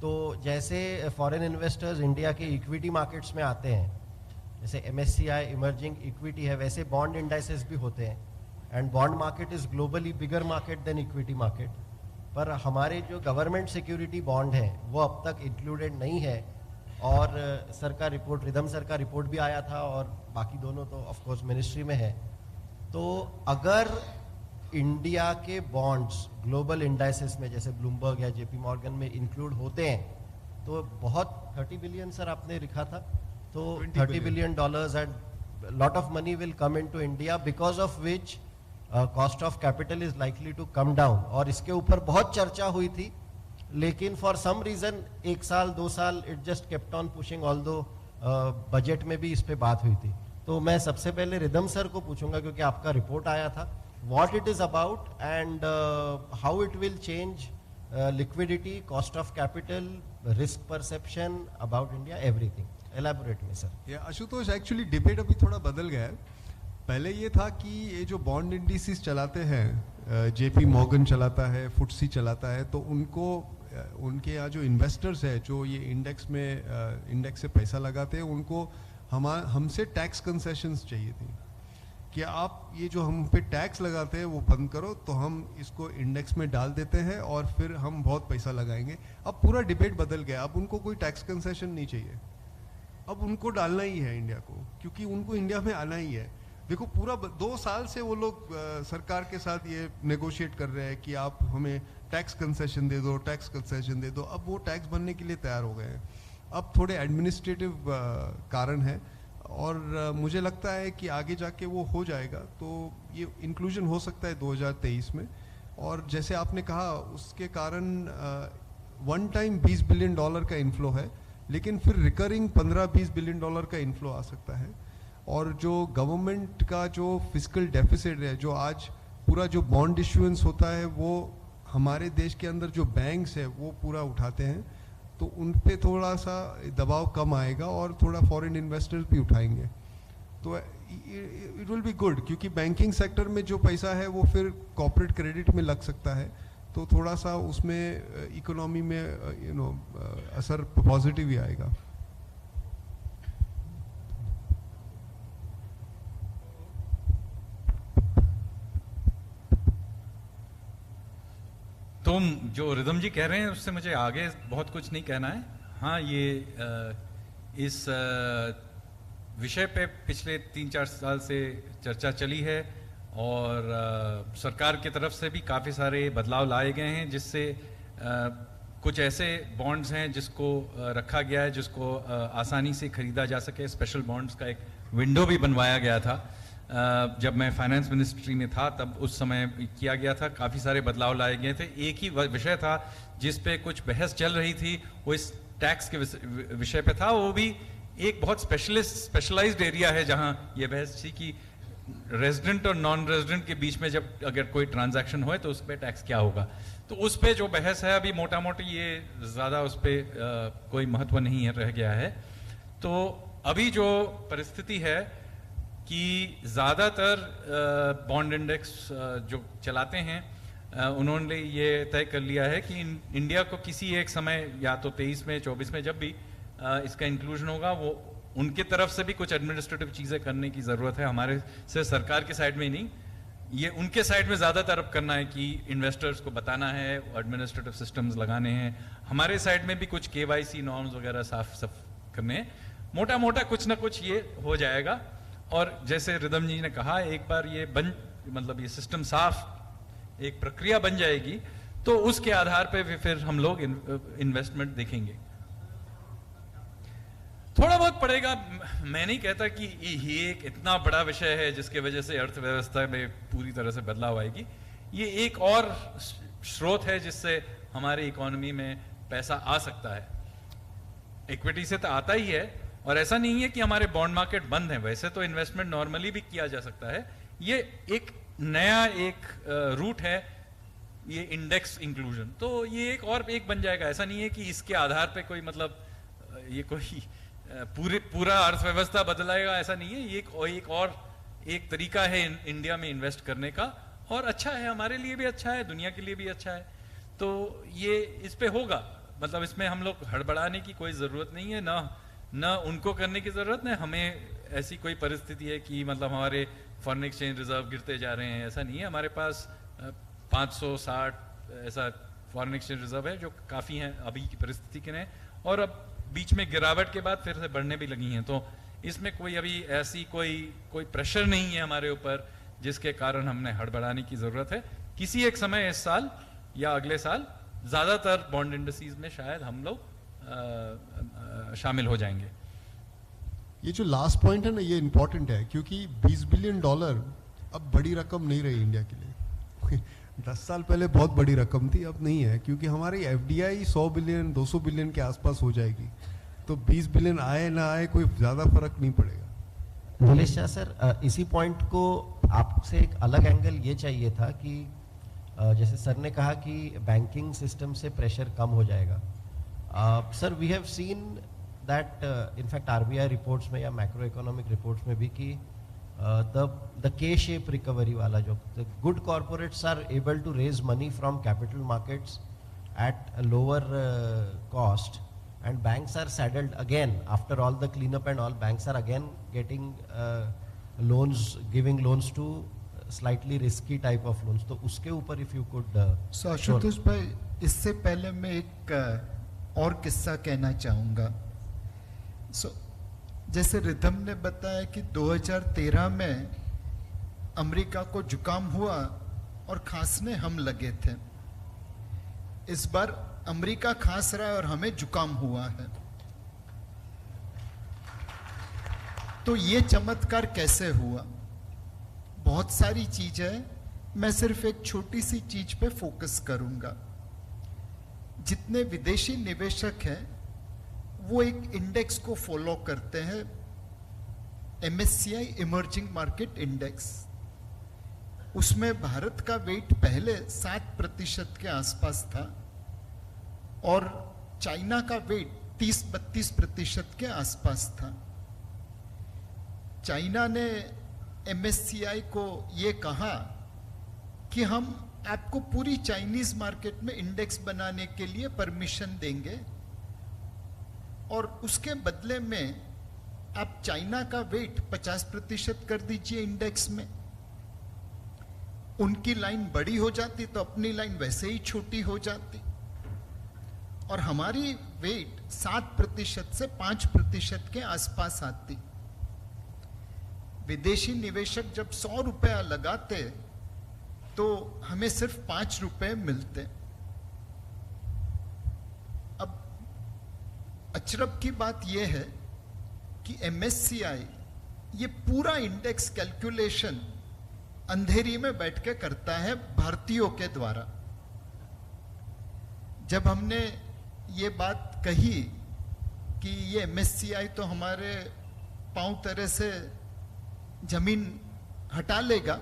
तो जैसे फॉरेन इन्वेस्टर्स इंडिया के इक्विटी मार्केट्स में आते हैं, जैसे MSCI इमर्जिंग इक्विटी है, वैसे बॉन्ड इंडाइसेस भी होते हैं। And bond market is globally bigger market than equity market. पर हमारे जो गवर्नमेंट सिक्योरिटी बॉन्ड है वो अब तक इंक्लूडेड नहीं है। और सर का रिपोर्ट, रिदम सर का रिपोर्ट भी आया था, और बाकी दोनों तो ऑफ कोर्स मिनिस्ट्री में है। तो अगर इंडिया के बॉन्ड्स ग्लोबल इंडाइसेस में जैसे ब्लूमबर्ग या JP मॉर्गन में इंक्लूड होते हैं तो बहुत 30 बिलियन सर आपने लिखा था, तो $30 billion and lot of money will come into India, because of which cost of capital is likely to come down. और इसके ऊपर बहुत चर्चा हुई थी, लेकिन फॉर सम रीजन 1 साल 2 साल it just kept on pushing, although budget में भी इस पे बात हुई थी। तो मैं सबसे पहले रिदम सर को पूछूंगा, क्योंकि आपका रिपोर्ट आया था, what it is about and how it will change liquidity, cost of capital, risk perception about India, everything. Elaborate में सर। आशुतोष, एक्चुअली डिबेट अभी थोड़ा बदल गया है। पहले ये था कि ये जो बॉन्ड इंडिसेस चलाते हैं, JP मॉर्गन चलाता है, FTSE चलाता है, तो उनको उनके यहाँ जो इन्वेस्टर्स है जो ये इंडेक्स से पैसा लगाते हैं, उनको हमसे टैक्स कंसेशंस चाहिए थी कि आप ये जो हम पे टैक्स लगाते हैं वो बंद करो, तो हम इसको इंडेक्स में डाल देते हैं और फिर हम बहुत पैसा लगाएंगे। अब पूरा डिबेट बदल गया, अब उनको कोई टैक्स कंसेशन नहीं चाहिए, अब उनको डालना ही है इंडिया को, क्योंकि उनको इंडिया में आना ही है। देखो पूरा 2 साल से वो लोग सरकार के साथ ये नेगोशिएट कर रहे हैं कि आप हमें टैक्स कंसेशन दे दो, टैक्स कंसेशन दे दो। अब वो टैक्स भरने के लिए तैयार हो गए हैं। अब थोड़े एडमिनिस्ट्रेटिव कारण है, और मुझे लगता है कि आगे जाके वो हो जाएगा, तो ये इंक्लूजन हो सकता है 2023 में। और जैसे आपने कहा उसके कारण वन टाइम $20 बिलियन का इन्फ्लो है, लेकिन फिर रिकरिंग $15-20 बिलियन का इन्फ्लो आ सकता है। और जो गवर्नमेंट का जो फिस्कल डेफिसिट है, जो आज पूरा जो बॉन्ड इश्यूएंस होता है वो हमारे देश के अंदर जो बैंक्स है वो पूरा उठाते हैं, तो उन पे थोड़ा सा दबाव कम आएगा और थोड़ा फॉरेन इन्वेस्टर्स भी उठाएंगे, तो इट विल बी गुड, क्योंकि बैंकिंग सेक्टर में जो पैसा है वो फिर कॉर्पोरेट क्रेडिट में लग सकता है। तो थोड़ा सा उसमें इकोनॉमी में असर पॉजिटिव ही आएगा। तो जो रिदम जी कह रहे हैं उससे मुझे आगे बहुत कुछ नहीं कहना है। हाँ, ये इस विषय पे पिछले 3-4 साल से चर्चा चली है और सरकार की तरफ से भी काफ़ी सारे बदलाव लाए गए हैं, जिससे कुछ ऐसे बॉन्ड्स हैं जिसको रखा गया है, जिसको आसानी से खरीदा जा सके। स्पेशल बॉन्ड्स का एक विंडो भी बनवाया गया था। जब मैं फाइनेंस मिनिस्ट्री में था तब उस समय किया गया था, काफ़ी सारे बदलाव लाए गए थे। एक ही विषय था जिस पे कुछ बहस चल रही थी, वो इस टैक्स के विषय पे था। वो भी एक बहुत स्पेशलाइज्ड एरिया है जहां ये बहस थी कि रेजिडेंट और नॉन रेजिडेंट के बीच में जब अगर कोई ट्रांजैक्शन हो तो उस पर टैक्स क्या होगा। तो उस पे जो बहस है अभी मोटा मोटी ये ज़्यादा उस पर कोई महत्व नहीं है, रह गया है। तो अभी जो परिस्थिति है कि ज़्यादातर बॉन्ड इंडेक्स जो चलाते हैं उन्होंने ये तय कर लिया है कि इंडिया को किसी एक समय, या तो 23 में 24 में, जब भी इसका इंक्लूजन होगा, वो उनके तरफ से भी कुछ एडमिनिस्ट्रेटिव चीज़ें करने की ज़रूरत है। हमारे से सरकार के साइड में ही नहीं, ये उनके साइड में ज़्यादा तरफ करना है कि इन्वेस्टर्स को बताना है, एडमिनिस्ट्रेटिव सिस्टम्स लगाने हैं। हमारे साइड में भी कुछ KYC नॉर्म्स वगैरह साफ करने हैं। मोटा मोटा कुछ ना कुछ ये हो जाएगा। और जैसे रिदम जी ने कहा, एक बार ये मतलब ये सिस्टम साफ एक प्रक्रिया बन जाएगी तो उसके आधार पे फिर हम लोग इन्वेस्टमेंट देखेंगे। थोड़ा बहुत पड़ेगा, मैं नहीं कहता कि ये एक इतना बड़ा विषय है जिसके वजह से अर्थव्यवस्था में पूरी तरह से बदलाव आएगी। ये एक और स्रोत है जिससे हमारी इकोनॉमी में पैसा आ सकता है। इक्विटी से तो आता ही है, और ऐसा नहीं है कि हमारे बॉन्ड मार्केट बंद है। वैसे तो इन्वेस्टमेंट नॉर्मली भी किया जा सकता है। ये एक नया रूट है, ये इंडेक्स इंक्लूजन। तो ये एक बन जाएगा। ऐसा नहीं है कि इसके आधार पे कोई मतलब ये कोई पूरा अर्थव्यवस्था बदलाएगा, ऐसा नहीं है। ये एक तरीका है इंडिया में इन्वेस्ट करने का, और अच्छा है, हमारे लिए भी अच्छा है, दुनिया के लिए भी अच्छा है। तो ये इस पे होगा, मतलब इसमें हम लोग हड़बड़ाने की कोई ज़रूरत नहीं है, ना उनको करने की ज़रूरत है। हमें ऐसी कोई परिस्थिति है कि मतलब हमारे फॉरेन एक्सचेंज रिजर्व गिरते जा रहे हैं, ऐसा नहीं है। हमारे पास 560 ऐसा फॉरेन एक्सचेंज रिजर्व है जो काफ़ी हैं अभी की परिस्थिति के लिए, और अब बीच में गिरावट के बाद फिर से बढ़ने भी लगी हैं। तो इसमें कोई अभी ऐसी कोई प्रेशर नहीं है हमारे ऊपर जिसके कारण हमने हड़बड़ाने की ज़रूरत है। किसी एक समय इस साल या अगले साल ज़्यादातर बॉन्ड इंडस्ट्रीज में शायद हम लोग शामिल हो जाएंगे। ये जो लास्ट पॉइंट है ना, ये इंपॉर्टेंट है, क्योंकि $20 बिलियन अब बड़ी रकम नहीं रही इंडिया के लिए। 10 साल पहले बहुत बड़ी रकम थी, अब नहीं है, क्योंकि हमारी FDI 100 बिलियन 200 बिलियन के आसपास हो जाएगी। तो 20 बिलियन आए ना आए कोई ज़्यादा फर्क नहीं पड़ेगा। नीलेश शाह सर, इसी पॉइंट को आपसे एक अलग एंगल ये चाहिए था कि जैसे सर ने कहा कि बैंकिंग सिस्टम से प्रेशर कम हो जाएगा। Sir, we have seen that in fact RBI reports में या मैक्रो इकोनॉमिक रिपोर्ट्स में भी कि the K-shape recovery वाला जो the good corporates are able to raise money from capital markets at a lower cost, and banks are saddled again after all the cleanup and all. Banks are again getting loans, giving loans to slightly risky type of loans. तो उसके ऊपर if you could So Ashutosh भाई, इससे पहले मैं एक और किस्सा कहना चाहूँगा। जैसे रिदम ने बताया कि 2013 में अमेरिका को जुकाम हुआ और खांसने हम लगे थे। इस बार अमेरिका खांस रहा है और हमें जुकाम हुआ है। तो ये चमत्कार कैसे हुआ? बहुत सारी चीज है, मैं सिर्फ एक छोटी सी चीज पे फोकस करूंगा। जितने विदेशी निवेशक हैं वो एक इंडेक्स को फॉलो करते हैं, MSCI इमर्जिंग मार्केट इंडेक्स। उसमें भारत का वेट पहले 7% के आसपास था और चाइना का वेट 30-32% के आसपास था। चाइना ने MSCI को ये कहा कि हम आपको पूरी चाइनीज मार्केट में इंडेक्स बनाने के लिए परमिशन देंगे और उसके बदले में आप चाइना का वेट 50% कर दीजिए इंडेक्स में। उनकी लाइन बड़ी हो जाती तो अपनी लाइन वैसे ही छोटी हो जाती और हमारी वेट 7% से 5% के आसपास आती। विदेशी निवेशक जब 100 रुपया लगाते तो हमें सिर्फ 5 रुपए मिलते। अब अचरज की बात यह है कि MSCI ये पूरा इंडेक्स कैलकुलेशन अंधेरी में बैठ के करता है भारतीयों के द्वारा। जब हमने ये बात कही कि ये MSCI तो हमारे पांव तरह से जमीन हटा लेगा,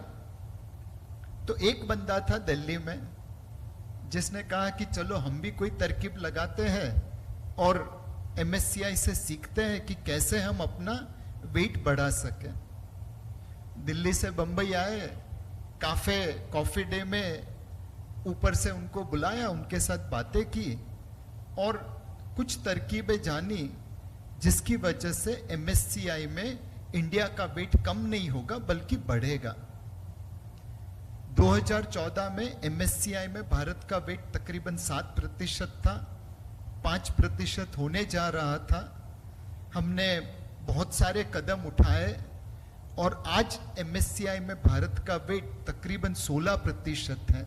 तो एक बंदा था दिल्ली में जिसने कहा कि चलो हम भी कोई तरकीब लगाते हैं और MSCI से सीखते हैं कि कैसे हम अपना वेट बढ़ा सकें। दिल्ली से बंबई आए, कॉफी डे में ऊपर से उनको बुलाया, उनके साथ बातें की और कुछ तरकीबें जानी जिसकी वजह से MSCI में इंडिया का वेट कम नहीं होगा बल्कि बढ़ेगा। 2014 में MSCI में भारत का वेट तकरीबन 7% था, 5% होने जा रहा था। हमने बहुत सारे कदम उठाए और आज MSCI में भारत का वेट तकरीबन 16% है।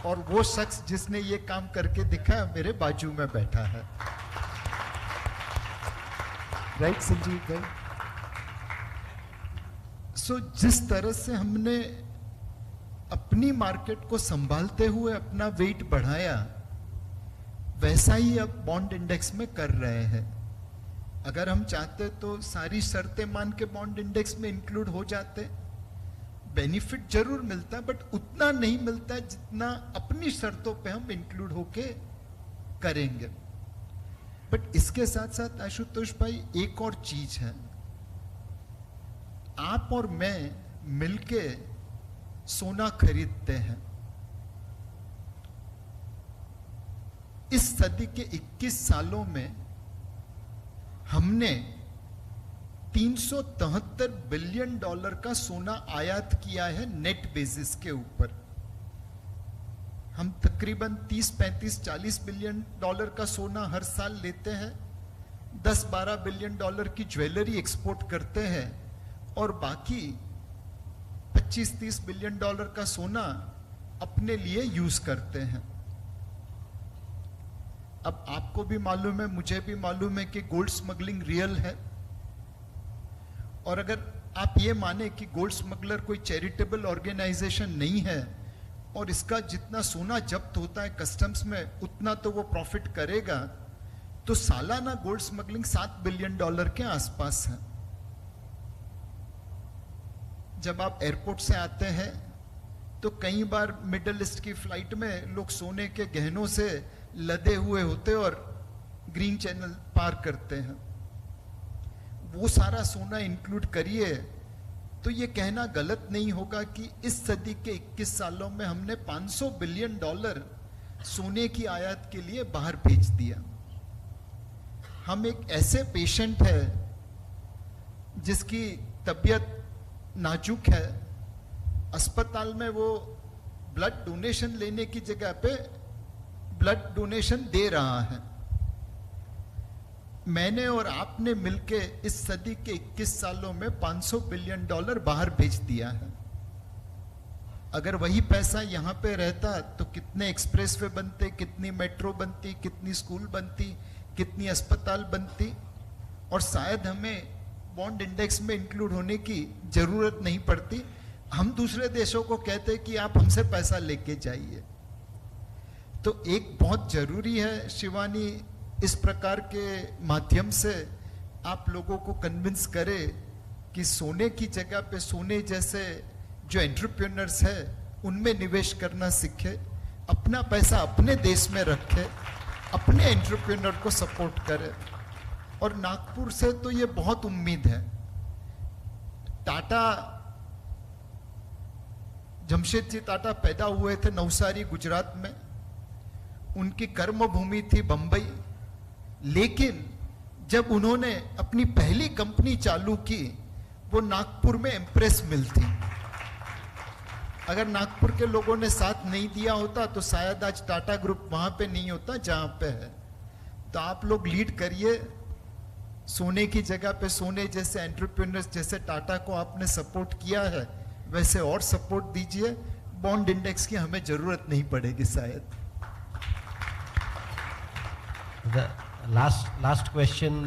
और वो शख्स जिसने ये काम करके दिखाया मेरे बाजू में बैठा है। राइट संजीव भाई? सो जिस तरह से हमने अपनी मार्केट को संभालते हुए अपना वेट बढ़ाया, वैसा ही अब बॉन्ड इंडेक्स में कर रहे हैं। अगर हम चाहते तो सारी शर्तें मान के बॉन्ड इंडेक्स में इंक्लूड हो जाते। बेनिफिट जरूर मिलता बट उतना नहीं मिलता जितना अपनी शर्तों पे हम इंक्लूड होके करेंगे। बट इसके साथ साथ आशुतोष भाई एक और चीज है, आप और मैं मिलके सोना खरीदते हैं। इस सदी के 21 सालों में हमने $373 बिलियन का सोना आयात किया है नेट बेसिस के ऊपर। हम तकरीबन 30, 35, 40 बिलियन डॉलर का सोना हर साल लेते हैं, 10-12 बिलियन डॉलर की ज्वेलरी एक्सपोर्ट करते हैं और बाकी 25-30 बिलियन डॉलर का सोना अपने लिए यूज करते हैं। अब आपको भी मालूम है, मुझे भी मालूम है कि गोल्ड स्मगलिंग रियल है। और अगर आप ये माने कि गोल्ड स्मगलर कोई चैरिटेबल ऑर्गेनाइजेशन नहीं है और इसका जितना सोना जब्त होता है कस्टम्स में उतना तो वो प्रॉफिट करेगा, तो सालाना गोल्ड स्मगलिंग $7 बिलियन के आसपास है। जब आप एयरपोर्ट से आते हैं तो कई बार मिडिल ईस्ट की फ्लाइट में लोग सोने के गहनों से लदे हुए होते और ग्रीन चैनल पार करते हैं। वो सारा सोना इंक्लूड करिए तो ये कहना गलत नहीं होगा कि इस सदी के 21 सालों में हमने $500 बिलियन सोने की आयात के लिए बाहर भेज दिया। हम एक ऐसे पेशेंट है जिसकी तबीयत नाजुक है, अस्पताल में वो ब्लड डोनेशन लेने की जगह पे ब्लड डोनेशन दे रहा है। मैंने और आपने मिलके इस सदी के 21 सालों में $500 बिलियन बाहर भेज दिया है। अगर वही पैसा यहां पे रहता तो कितने एक्सप्रेसवे बनते, कितनी मेट्रो बनती, कितनी स्कूल बनती, कितनी अस्पताल बनती, और शायद हमें बॉन्ड इंडेक्स में इंक्लूड होने की जरूरत नहीं पड़ती। हम दूसरे देशों को कहते कि आप हमसे पैसा लेके जाइए। तो एक बहुत जरूरी है शिवानी, इस प्रकार के माध्यम से आप लोगों को कन्विंस करे कि सोने की जगह पे सोने जैसे जो एंटरप्रेन्योर्स है उनमें निवेश करना सीखे, अपना पैसा अपने देश में रखे, अपने एंटरप्रेन्योर को सपोर्ट करे। और नागपुर से तो ये बहुत उम्मीद है। टाटा जमशेदजी टाटा पैदा हुए थे नवसारी गुजरात में, उनकी कर्मभूमि थी बंबई, लेकिन जब उन्होंने अपनी पहली कंपनी चालू की वो नागपुर में एम्प्रेस मिल थी। अगर नागपुर के लोगों ने साथ नहीं दिया होता तो शायद आज टाटा ग्रुप वहां पे नहीं होता जहां पे है। तो आप लोग लीड करिए, सोने की जगह पे सोने जैसे एंटरप्रेन्योर्स जैसे टाटा को आपने सपोर्ट किया है वैसे और सपोर्ट दीजिए। बॉन्ड इंडेक्स की हमें जरूरत नहीं पड़ेगी शायद। The last question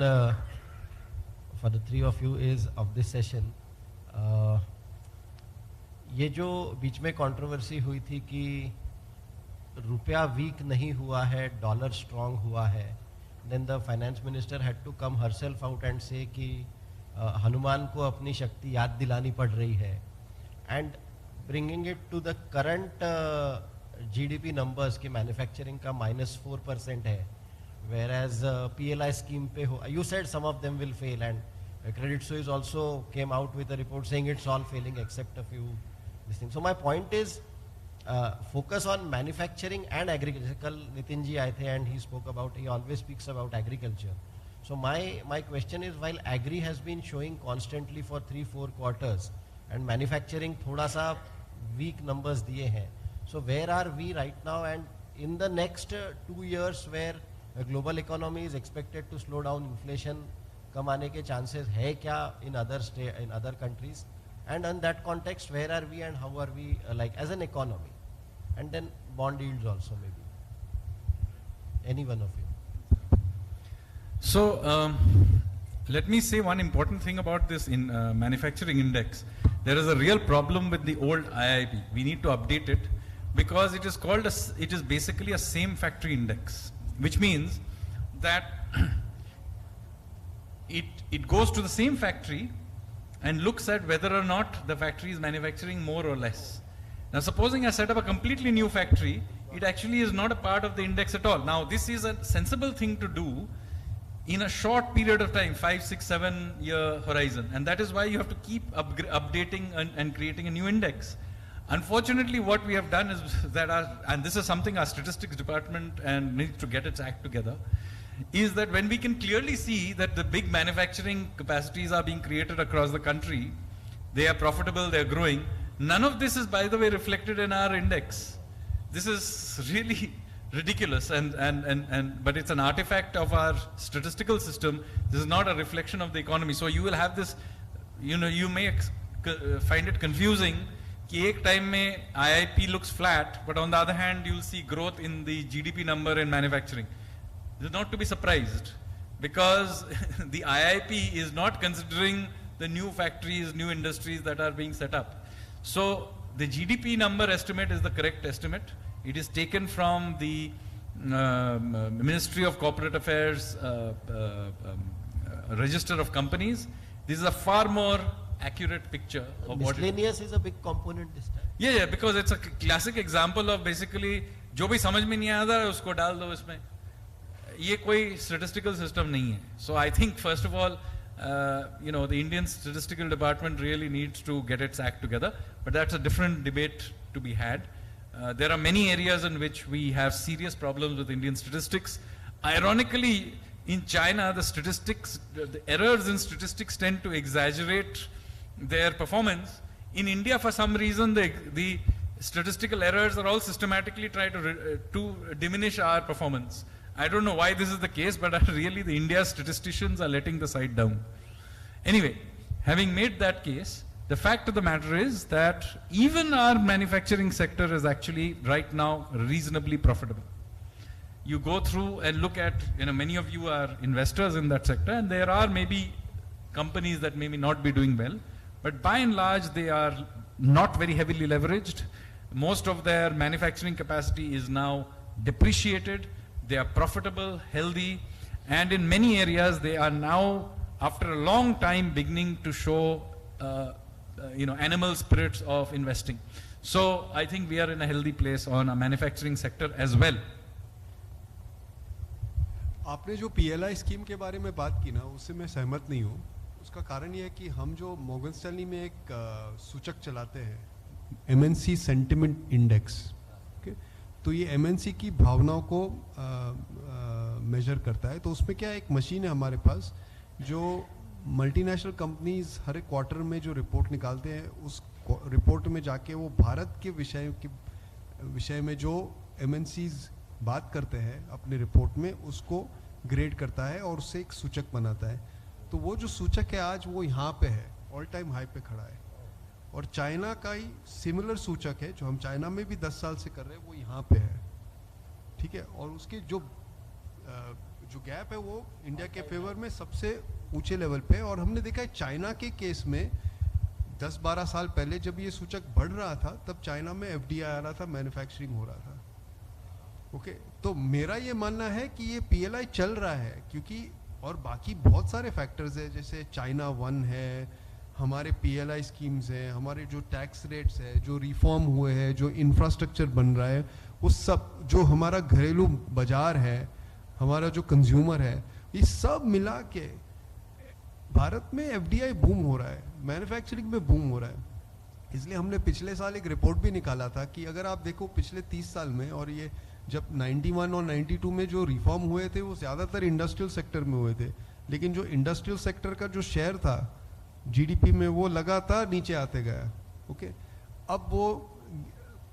for the three of you is of this session. ये जो बीच में कंट्रोवर्सी हुई थी कि रुपया वीक नहीं हुआ है, डॉलर स्ट्रांग हुआ है, then the finance minister had to come herself out and say कि हनुमान को अपनी शक्ति याद दिलानी पड़ रही है, and bringing it to the current GDP numbers कि मैन्युफैक्चरिंग का -4% है, whereas PLI scheme पे हो, you said some of them will fail, and Credit Suisse also came out with a report saying it's all failing except a few this thing. So my point is focus on manufacturing and agriculture. Kal Nitin ji आए थे and he spoke about, he always speaks about agriculture. So my question is, while agri has been showing constantly for 3-4 quarters and manufacturing थोड़ा सा weak numbers दिए हैं, so where are we right now, and in the next 2 years where global economy is expected to slow down, inflation कम आने के chances है क्या in other countries, and in that context where are we and how are we like as an economy, and then bond yields also maybe. Any one of you. So let me say one important thing about this in manufacturing index. There is a real problem with the old IIP. We need to update it because it is called it is basically a same factory index, which means that it goes to the same factory and looks at whether or not the factory is manufacturing more or less. Now supposing I set up a completely new factory, it actually is not a part of the index at all. Now this is a sensible thing to do in a short period of time, 5, 6, 7 year horizon, and that is why you have to keep updating and creating a new index. Unfortunately, what we have done is that and this is something our statistics department and needs to get its act together, is that when we can clearly see that the big manufacturing capacities are being created across the country, they are profitable, they are growing, none of this is, by the way, reflected in our index. This is really ridiculous, but it's an artifact of our statistical system. This is not a reflection of the economy. So you will have this, you may find it confusing कि एक time में IIP looks flat, but on the other hand you will see growth in the GDP number in manufacturing. This is not to be surprised, because the IIP is not considering the new factories, new industries that are being set up. So the GDP number estimate is the correct estimate. It is taken from the Ministry of Corporate Affairs Register of Companies. This is a far more accurate picture of what miscellaneous is a big component this time. Yeah, because it's a classic example of basically जो भी समझ में नहीं आता है उसको डाल दो इसमें. ये कोई statistical system नहीं है. So I think first of all, the Indian statistical department really needs to get its act together, but that's a different debate to be had. There are many areas in which we have serious problems with Indian statistics. Ironically, in China, the errors in statistics tend to exaggerate their performance. In India, for some reason, the statistical errors are all systematically try to diminish our performance. I don't know why this is the case, but really the India statisticians are letting the side down. Anyway, having made that case, the fact of the matter is that even our manufacturing sector is actually right now reasonably profitable. You go through and look at, many of you are investors in that sector, and there are maybe companies that maybe not be doing well, but by and large they are not very heavily leveraged. Most of their manufacturing capacity is now depreciated. They are profitable, healthy, and in many areas they are now, after a long time, beginning to show animal spirits of investing. So I think we are in a healthy place on our manufacturing sector as well. आपने जो PLI scheme के बारे में बात की ना, उससे मैं सहमत नहीं हूँ. उसका कारण ये है कि हम जो मॉर्गन स्टैनली में एक सूचक चलाते हैं, MNC सेंटिमेंट इंडेक्स। तो ये MNC की भावनाओं को मेजर करता है। तो उसमें क्या, एक मशीन है हमारे पास जो मल्टीनेशनल कंपनीज हर एक क्वार्टर में जो रिपोर्ट निकालते हैं, उस रिपोर्ट में जाके वो भारत के विषय में जो MNCs बात करते हैं अपने रिपोर्ट में, उसको ग्रेड करता है और उससे एक सूचक बनाता है। तो वो जो सूचक है आज वो यहाँ पे है, ऑल टाइम हाई पे खड़ा है। और चाइना का ही सिमिलर सूचक है जो हम चाइना में भी 10 साल से कर रहे हैं, वो यहाँ पे है, ठीक है। और उसके जो गैप है वो इंडिया के फेवर में सबसे ऊंचे लेवल पे है। और हमने देखा है चाइना के केस में 10-12 साल पहले जब ये सूचक बढ़ रहा था, तब चाइना में FDI आ रहा था, मैन्युफैक्चरिंग हो रहा था। ओके, तो मेरा ये मानना है कि ये PLI चल रहा है क्योंकि, और बाकी बहुत सारे फैक्टर्स है, जैसे चाइना 1 है, हमारे PLI स्कीम्स हैं, हमारे जो टैक्स रेट्स है, जो रिफॉर्म हुए हैं, जो इंफ्रास्ट्रक्चर बन रहा है, वो सब, जो हमारा घरेलू बाजार है, हमारा जो कंज्यूमर है, ये सब मिला के भारत में FDI बूम हो रहा है, मैन्युफैक्चरिंग में बूम हो रहा है। इसलिए हमने पिछले साल एक रिपोर्ट भी निकाला था कि अगर आप देखो पिछले 30 साल में, और ये जब 91 और 92 में जो रिफॉर्म हुए थे वो ज़्यादातर इंडस्ट्रियल सेक्टर में हुए थे, लेकिन जो इंडस्ट्रियल सेक्टर का जो शेयर था GDP में वो लगातार नीचे आते गया। ओके, अब वो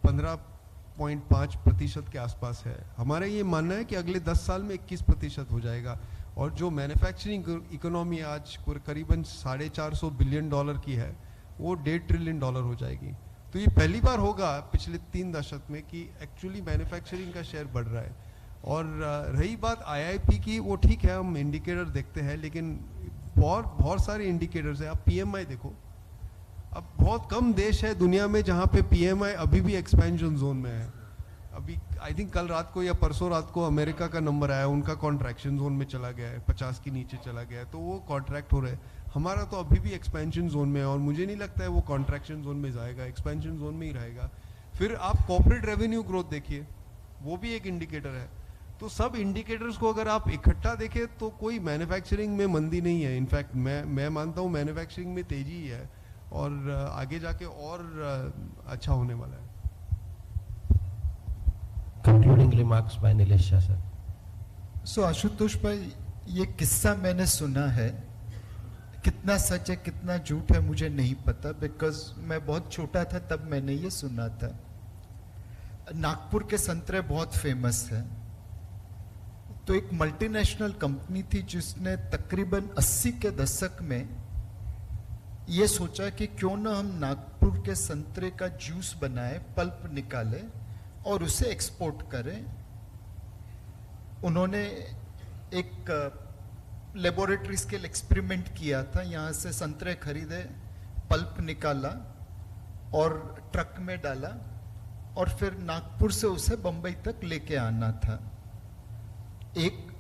15.5% के आसपास है। हमारा ये मानना है कि अगले 10 साल में 21% हो जाएगा। और जो मैन्युफैक्चरिंग इकोनॉमी आज करीबन $450 बिलियन की है, वो $1.5 ट्रिलियन हो जाएगी। तो ये पहली बार होगा पिछले 3 दशक में कि एक्चुअली मैन्युफैक्चरिंग का शेयर बढ़ रहा है। और रही बात IIP की, वो ठीक है, हम इंडिकेटर देखते हैं, लेकिन बहुत सारे इंडिकेटर्स हैं। आप PMI देखो, अब बहुत कम देश है दुनिया में जहाँ पे PMI अभी भी एक्सपेंशन जोन में है। अभी आई थिंक कल रात को या परसों रात को अमेरिका का नंबर आया, उनका कॉन्ट्रैक्शन जोन में चला गया है, 50 के नीचे चला गया है, तो वो कॉन्ट्रैक्ट हो रहे हैं। हमारा तो अभी भी एक्सपेंशन जोन में है और मुझे नहीं लगता है वो कॉन्ट्रैक्शन जोन में जाएगा, एक्सपेंशन जोन में ही रहेगा। फिर आप कॉर्पोरेट रेवेन्यू ग्रोथ देखिए, वो भी एक इंडिकेटर है। तो सब इंडिकेटर्स को अगर आप इकट्ठा देखें तो कोई मैन्युफैक्चरिंग में मंदी नहीं है। इनफैक्ट मैं मानता हूँ मैन्युफैक्चरिंग में तेजी ही है और आगे जाके और अच्छा होने वाला है। Concluding remarks by Nilesh Shah sir. सो आशुतोष भाई, ये किस्सा मैंने सुना है, कितना सच है कितना झूठ है मुझे नहीं पता, बिकॉज मैं बहुत छोटा था तब मैंने ये सुना था। नागपुर के संतरे बहुत फेमस है। तो एक मल्टीनेशनल कंपनी थी जिसने तकरीबन 80 के दशक में ये सोचा कि क्यों ना हम नागपुर के संतरे का जूस बनाए, पल्प निकाले और उसे एक्सपोर्ट करें। उन्होंने एक लेबोरेटरी स्केल एक्सपेरिमेंट किया था। यहाँ से संतरे खरीदे, पल्प निकाला और ट्रक में डाला और फिर नागपुर से उसे बंबई तक लेके आना था। एक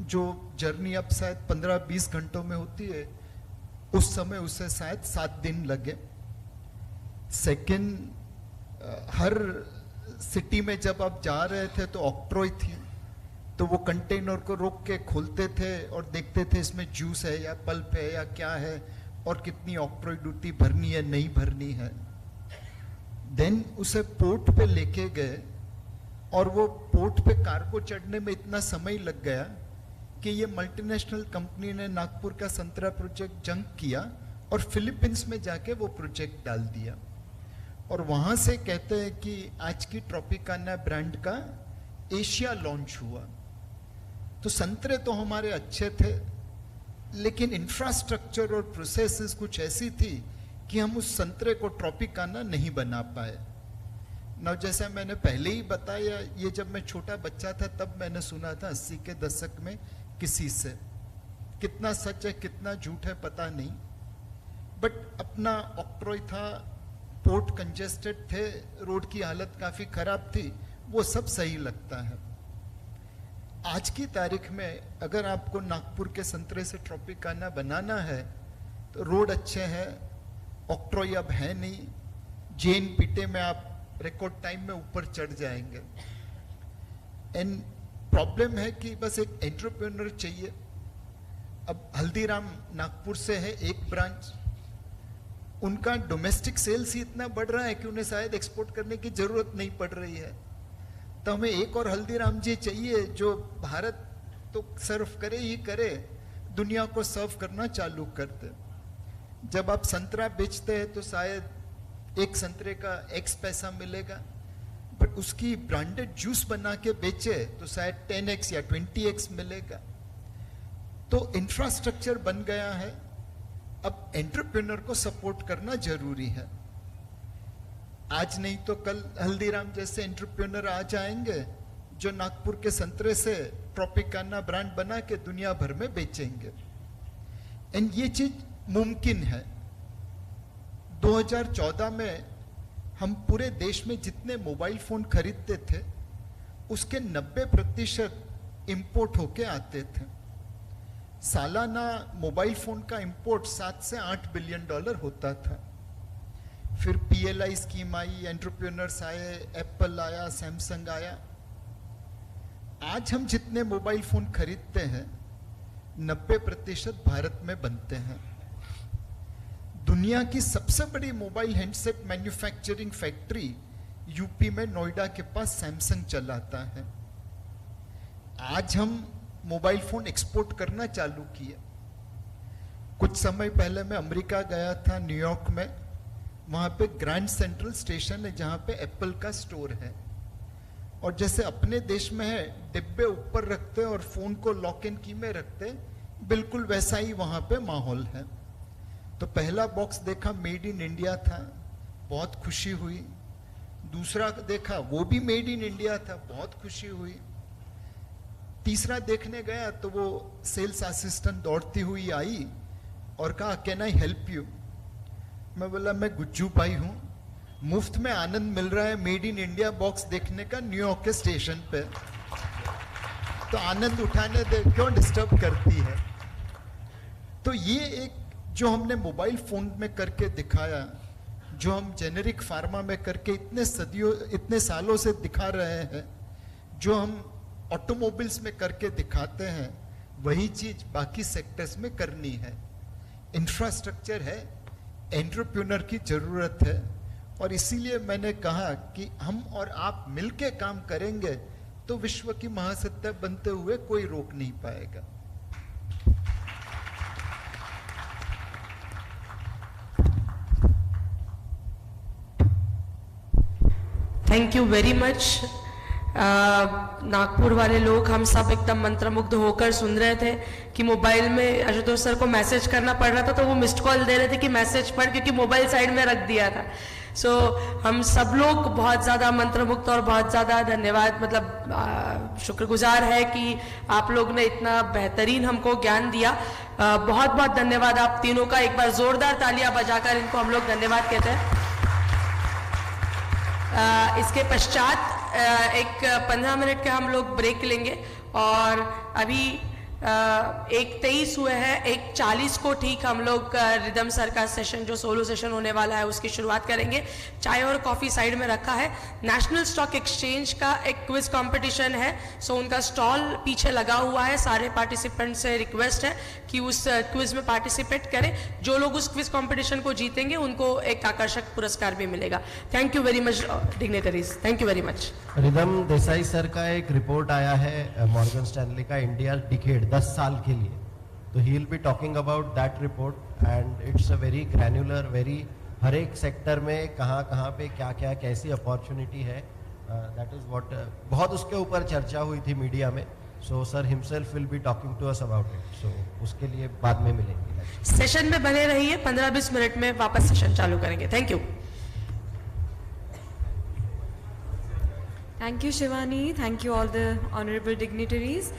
जो जर्नी अब शायद 15-20 घंटों में होती है, उस समय उसे शायद 7 दिन लगे। सेकेंड, हर सिटी में जब आप जा रहे थे तो ऑक्ट्रॉय थी, तो वो कंटेनर को रोक के खोलते थे और देखते थे इसमें जूस है या पल्प है या क्या है और कितनी ऑक्ट्रॉय ड्यूटी भरनी है नहीं भरनी है। देन उसे पोर्ट पे लेके गए और वो पोर्ट पे कार्गो चढ़ने में इतना समय लग गया कि ये मल्टीनेशनल कंपनी ने नागपुर का संतरा प्रोजेक्ट जंक किया और फिलीपींस में जाके वो प्रोजेक्ट डाल दिया। और वहां से कहते हैं कि आज की ट्रॉपिकाना ब्रांड का एशिया लॉन्च हुआ। तो संतरे तो हमारे अच्छे थे, लेकिन इंफ्रास्ट्रक्चर और प्रोसेसेस कुछ ऐसी थी कि हम उस संतरे को ट्रॉपिकाना नहीं बना पाए। ना जैसा मैंने पहले ही बताया, ये जब मैं छोटा बच्चा था तब मैंने सुना था 80 के दशक में किसी से। कितना सच है कितना झूठ है पता नहीं, बट अपना ऑक्ट्रॉय था, पोर्ट कंजेस्टेड थे, रोड की हालत काफी खराब थी, वो सब सही लगता है। आज की तारीख में अगर आपको नागपुर के संतरे से ट्रॉपिकाना बनाना है तो रोड अच्छे हैं, ऑक्ट्रॉय अब है नहीं, जेन पीटे में आप रिकॉर्ड टाइम में ऊपर चढ़ जाएंगे। एंड प्रॉब्लम है कि बस एक एंटरप्रेन्योर चाहिए। अब हल्दीराम नागपुर से है एक ब्रांच, उनका डोमेस्टिक सेल्स ही इतना बढ़ रहा है कि उन्हें शायद एक्सपोर्ट करने की जरूरत नहीं पड़ रही है। तो हमें एक और हल्दीराम जी चाहिए जो भारत तो सर्व करे ही करे, दुनिया को सर्व करना चालू कर दे। जब आप संतरा बेचते हैं तो शायद एक संतरे का X पैसा मिलेगा, बट उसकी ब्रांडेड जूस बना के बेचे तो शायद 10x या 20x मिलेगा। तो इंफ्रास्ट्रक्चर बन गया है, अब एंटरप्रेन्योर को सपोर्ट करना जरूरी है। आज नहीं तो कल हल्दीराम जैसे एंटरप्रेन्योर आ जाएंगे जो नागपुर के संतरे से ट्रॉपिकाना ब्रांड बना के दुनिया भर में बेचेंगे। एंड ये चीज मुमकिन है। 2014 में हम पूरे देश में जितने मोबाइल फोन खरीदते थे उसके 90% इंपोर्ट होके आते थे। सालाना मोबाइल फोन का इंपोर्ट 7 से 8 बिलियन डॉलर होता था। फिर PLI स्कीम आई, एंटरप्रेन्योर्स आए, एप्पल आया, सैमसंग आया। आज हम जितने मोबाइल फोन खरीदते हैं 90% भारत में बनते हैं। दुनिया की सबसे बड़ी mobile handset manufacturing factory UP में नोएडा के पास सैमसंग चलाता है। आज हम मोबाइल फोन एक्सपोर्ट करना चालू किए। कुछ समय पहले मैं अमेरिका गया था, न्यूयॉर्क में। वहां पे ग्रैंड सेंट्रल स्टेशन है जहां पे एप्पल का स्टोर है, और जैसे अपने देश में है डिब्बे ऊपर रखते और फोन को लॉक एंड की में रखते, बिल्कुल वैसा ही वहां पे माहौल है। तो पहला बॉक्स देखा मेड इन इंडिया था, बहुत खुशी हुई। दूसरा देखा वो भी मेड इन इंडिया था, बहुत खुशी हुई। तीसरा देखने गया तो वो सेल्स असिस्टेंट दौड़ती हुई आई और कहा कैन आई हेल्प यू। मैं बोला मैं गुज्जू भाई हूं, मुफ्त में आनंद मिल रहा है मेड इन इंडिया बॉक्स देखने का न्यूयॉर्क के स्टेशन पे, तो आनंद उठाने दे, क्यों डिस्टर्ब करती है। तो ये एक जो हमने मोबाइल फोन में करके दिखाया, जो हम जेनेरिक फार्मा में करके इतने सालों से दिखा रहे हैं, जो हम ऑटोमोबाइल्स में करके दिखाते हैं, वही चीज बाकी सेक्टर्स में करनी है। इंफ्रास्ट्रक्चर है, एंटरप्रेन्योर की जरूरत है, और इसीलिए मैंने कहा कि हम और आप मिलके काम करेंगे तो विश्व की महासत्ता बनते हुए कोई रोक नहीं पाएगा। Thank you very much. Nagpur वाले लोग हम सब एकदम मंत्रमुग्ध होकर सुन रहे थे कि मोबाइल में आशुतोष सर को मैसेज करना पड़ रहा था तो वो मिस्ड कॉल दे रहे थे कि मैसेज पढ़, क्योंकि मोबाइल साइड में रख दिया था। सो हम सब लोग बहुत ज़्यादा मंत्रमुग्ध और बहुत ज़्यादा धन्यवाद, मतलब शुक्रगुजार है कि आप लोग ने इतना बेहतरीन हमको ज्ञान दिया। बहुत बहुत धन्यवाद आप तीनों का। एक बार जोरदार तालियां बजाकर इनको हम लोग धन्यवाद कहते हैं। इसके पश्चात एक 15 मिनट का हम लोग ब्रेक लेंगे, और अभी 1:23 हुए हैं, 1:40 को ठीक हम लोग रिदम सर का सेशन जो सोलो सेशन होने वाला है उसकी शुरुआत करेंगे। चाय और कॉफी साइड में रखा है। नेशनल स्टॉक एक्सचेंज का एक क्विज कंपटीशन है, सो उनका स्टॉल पीछे लगा हुआ है। सारे पार्टिसिपेंट से रिक्वेस्ट है कि उस क्विज में पार्टिसिपेट करें। जो लोग उस क्विज कंपटीशन को जीतेंगे उनको एक आकर्षक पुरस्कार भी मिलेगा। Thank you very much dignitaries, thank you very much. Ridham Desai sir का एक रिपोर्ट आया है मॉर्गन स्टैनली का, इंडिया डिकेड 10 साल के लिए, तो he will be talking about that report and it's a very granular, very हर एक सेक्टर में कहाँ पे क्या क्या कैसी अपॉर्चुनिटी है, दैट इज व्हाट बहुत उसके ऊपर चर्चा हुई थी मीडिया में। So sir himself will be talking to us about it, so उसके लिए बाद में मिलेंगे। सेशन में बने रहिए, 15-20 मिनट में वापस सेशन चालू करेंगे। Thank you. Thank you, Shivani. Thank you all the honorable dignitaries.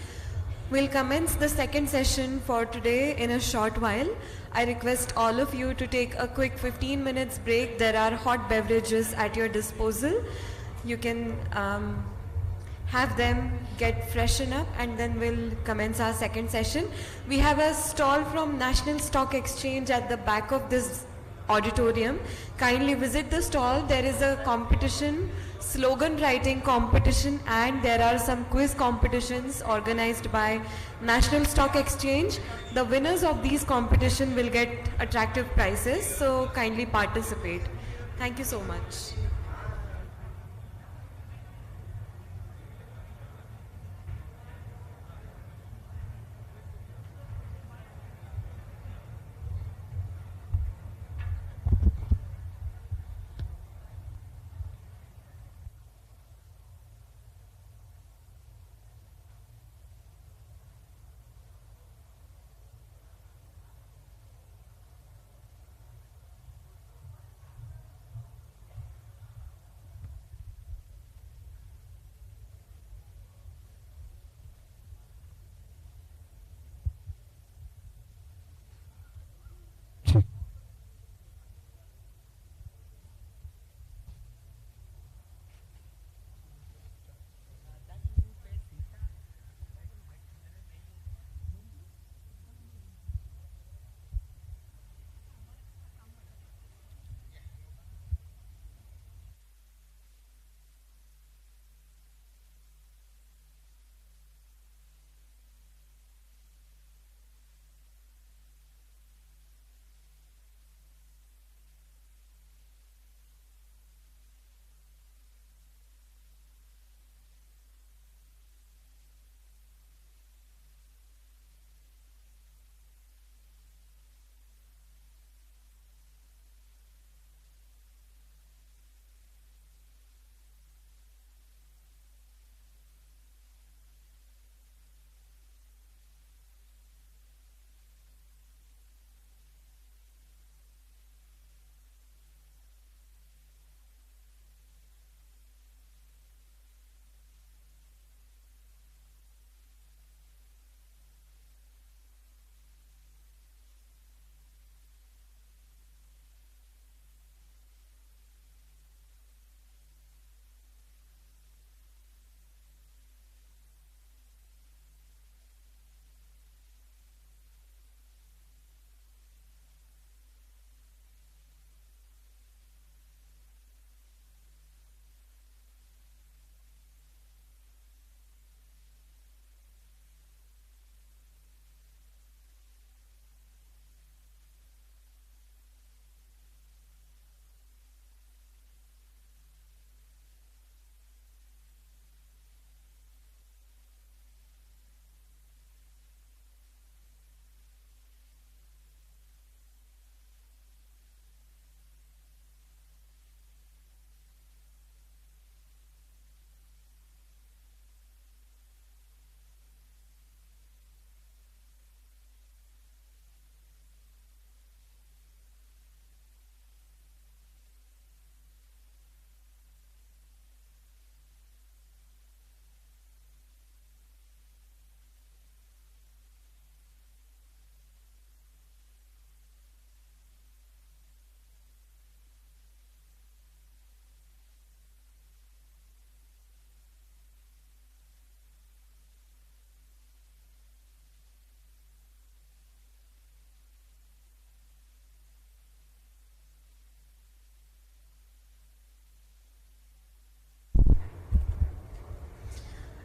We'll commence the second session for today in a short while. I request all of you to take a quick 15 minutes break. There are hot beverages at your disposal. You can have them, get freshen up, and then we'll commence our second session. We have a stall from National Stock Exchange at the back of this auditorium. Kindly visit the stall. There is a competition, slogan writing competition, and there are some quiz competitions organized by National Stock Exchange. The winners of these competition will get attractive prizes, so kindly participate. Thank you so much.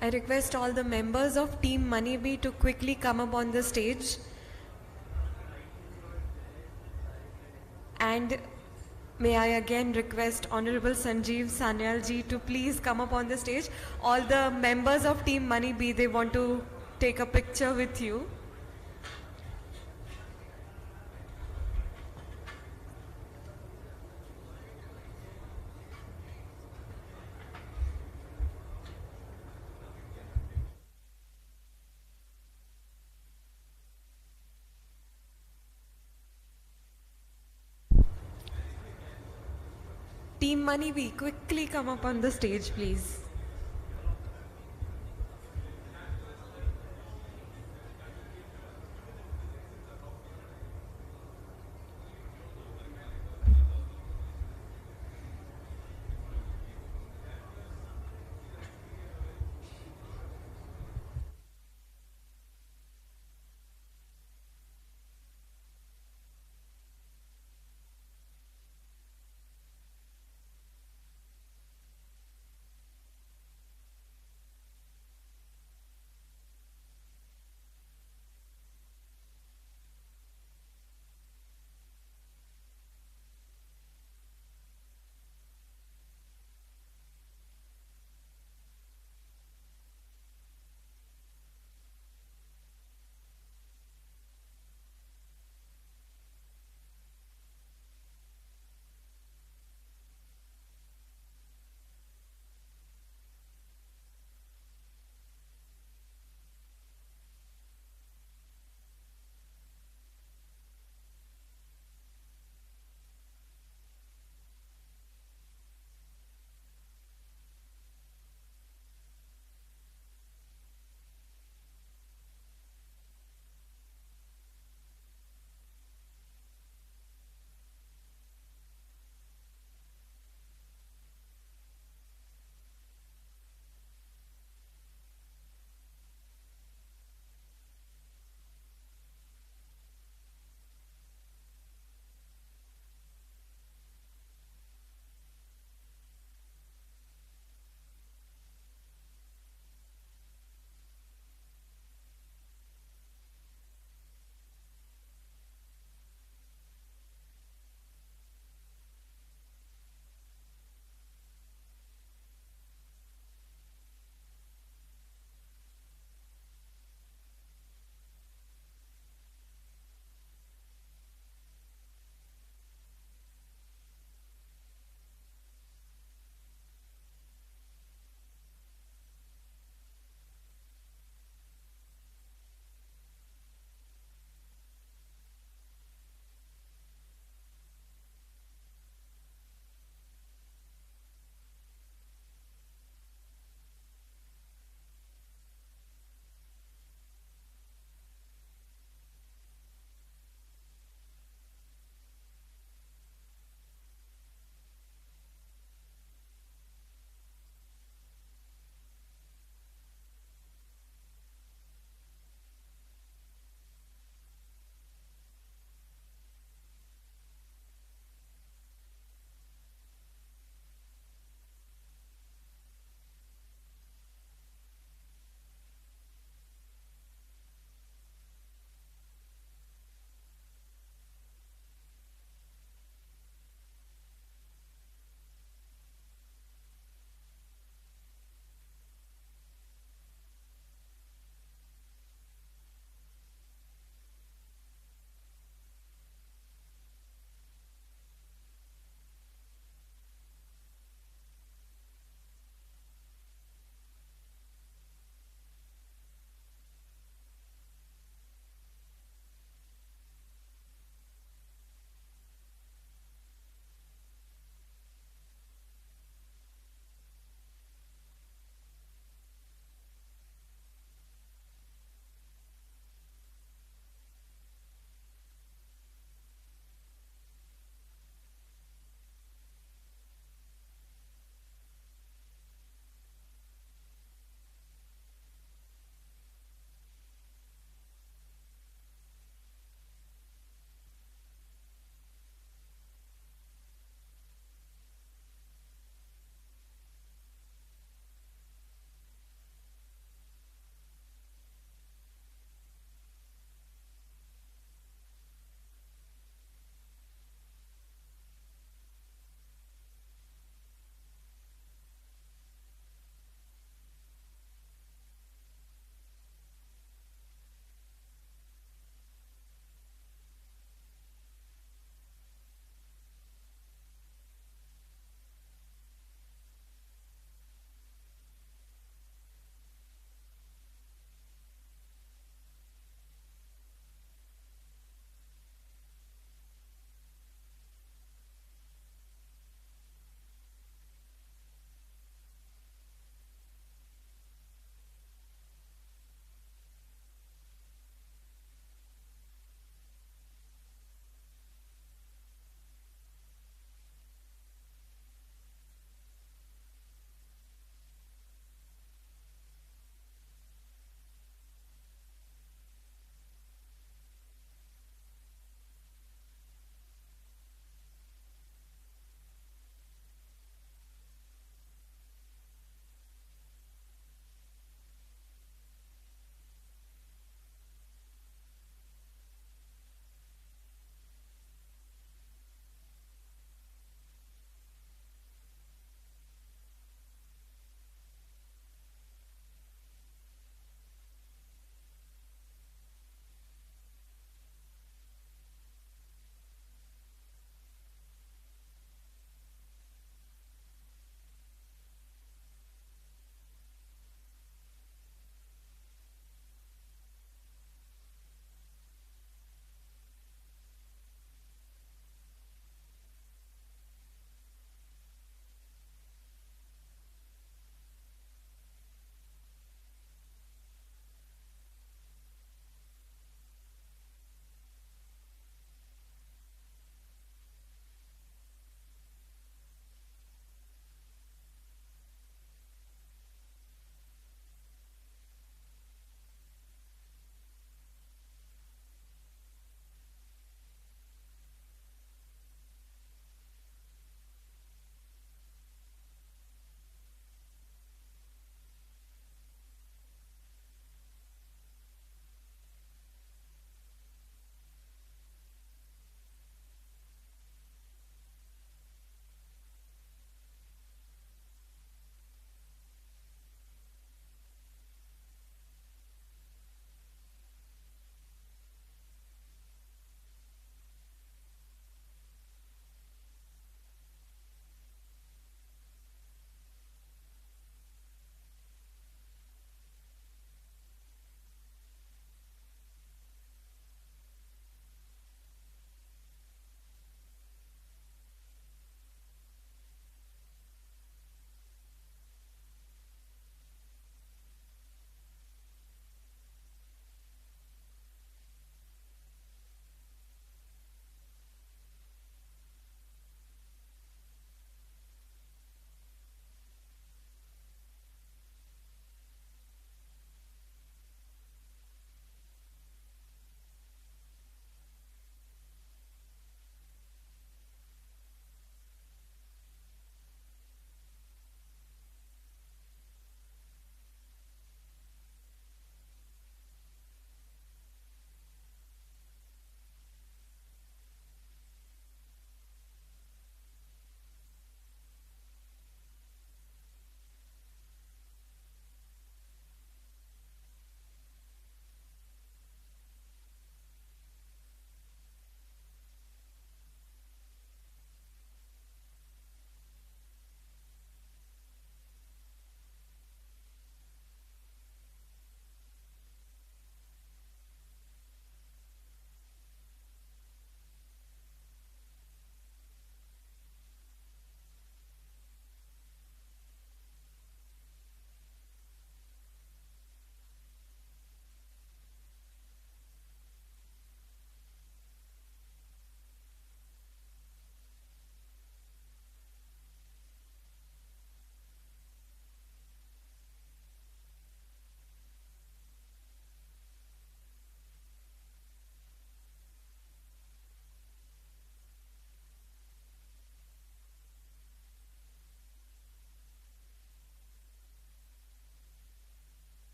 I request all the members of Team Moneybee to quickly come up on the stage. And may I again request Honorable Sanjeev Sanyal ji to please come up on the stage. All the members of Team Moneybee, they want to take a picture with you. Team Moneybee, quickly come up on the stage, please.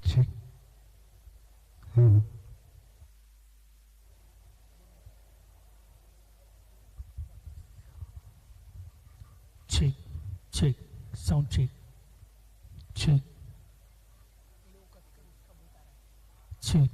check. Hello. Check, check, sound check. Check. Check.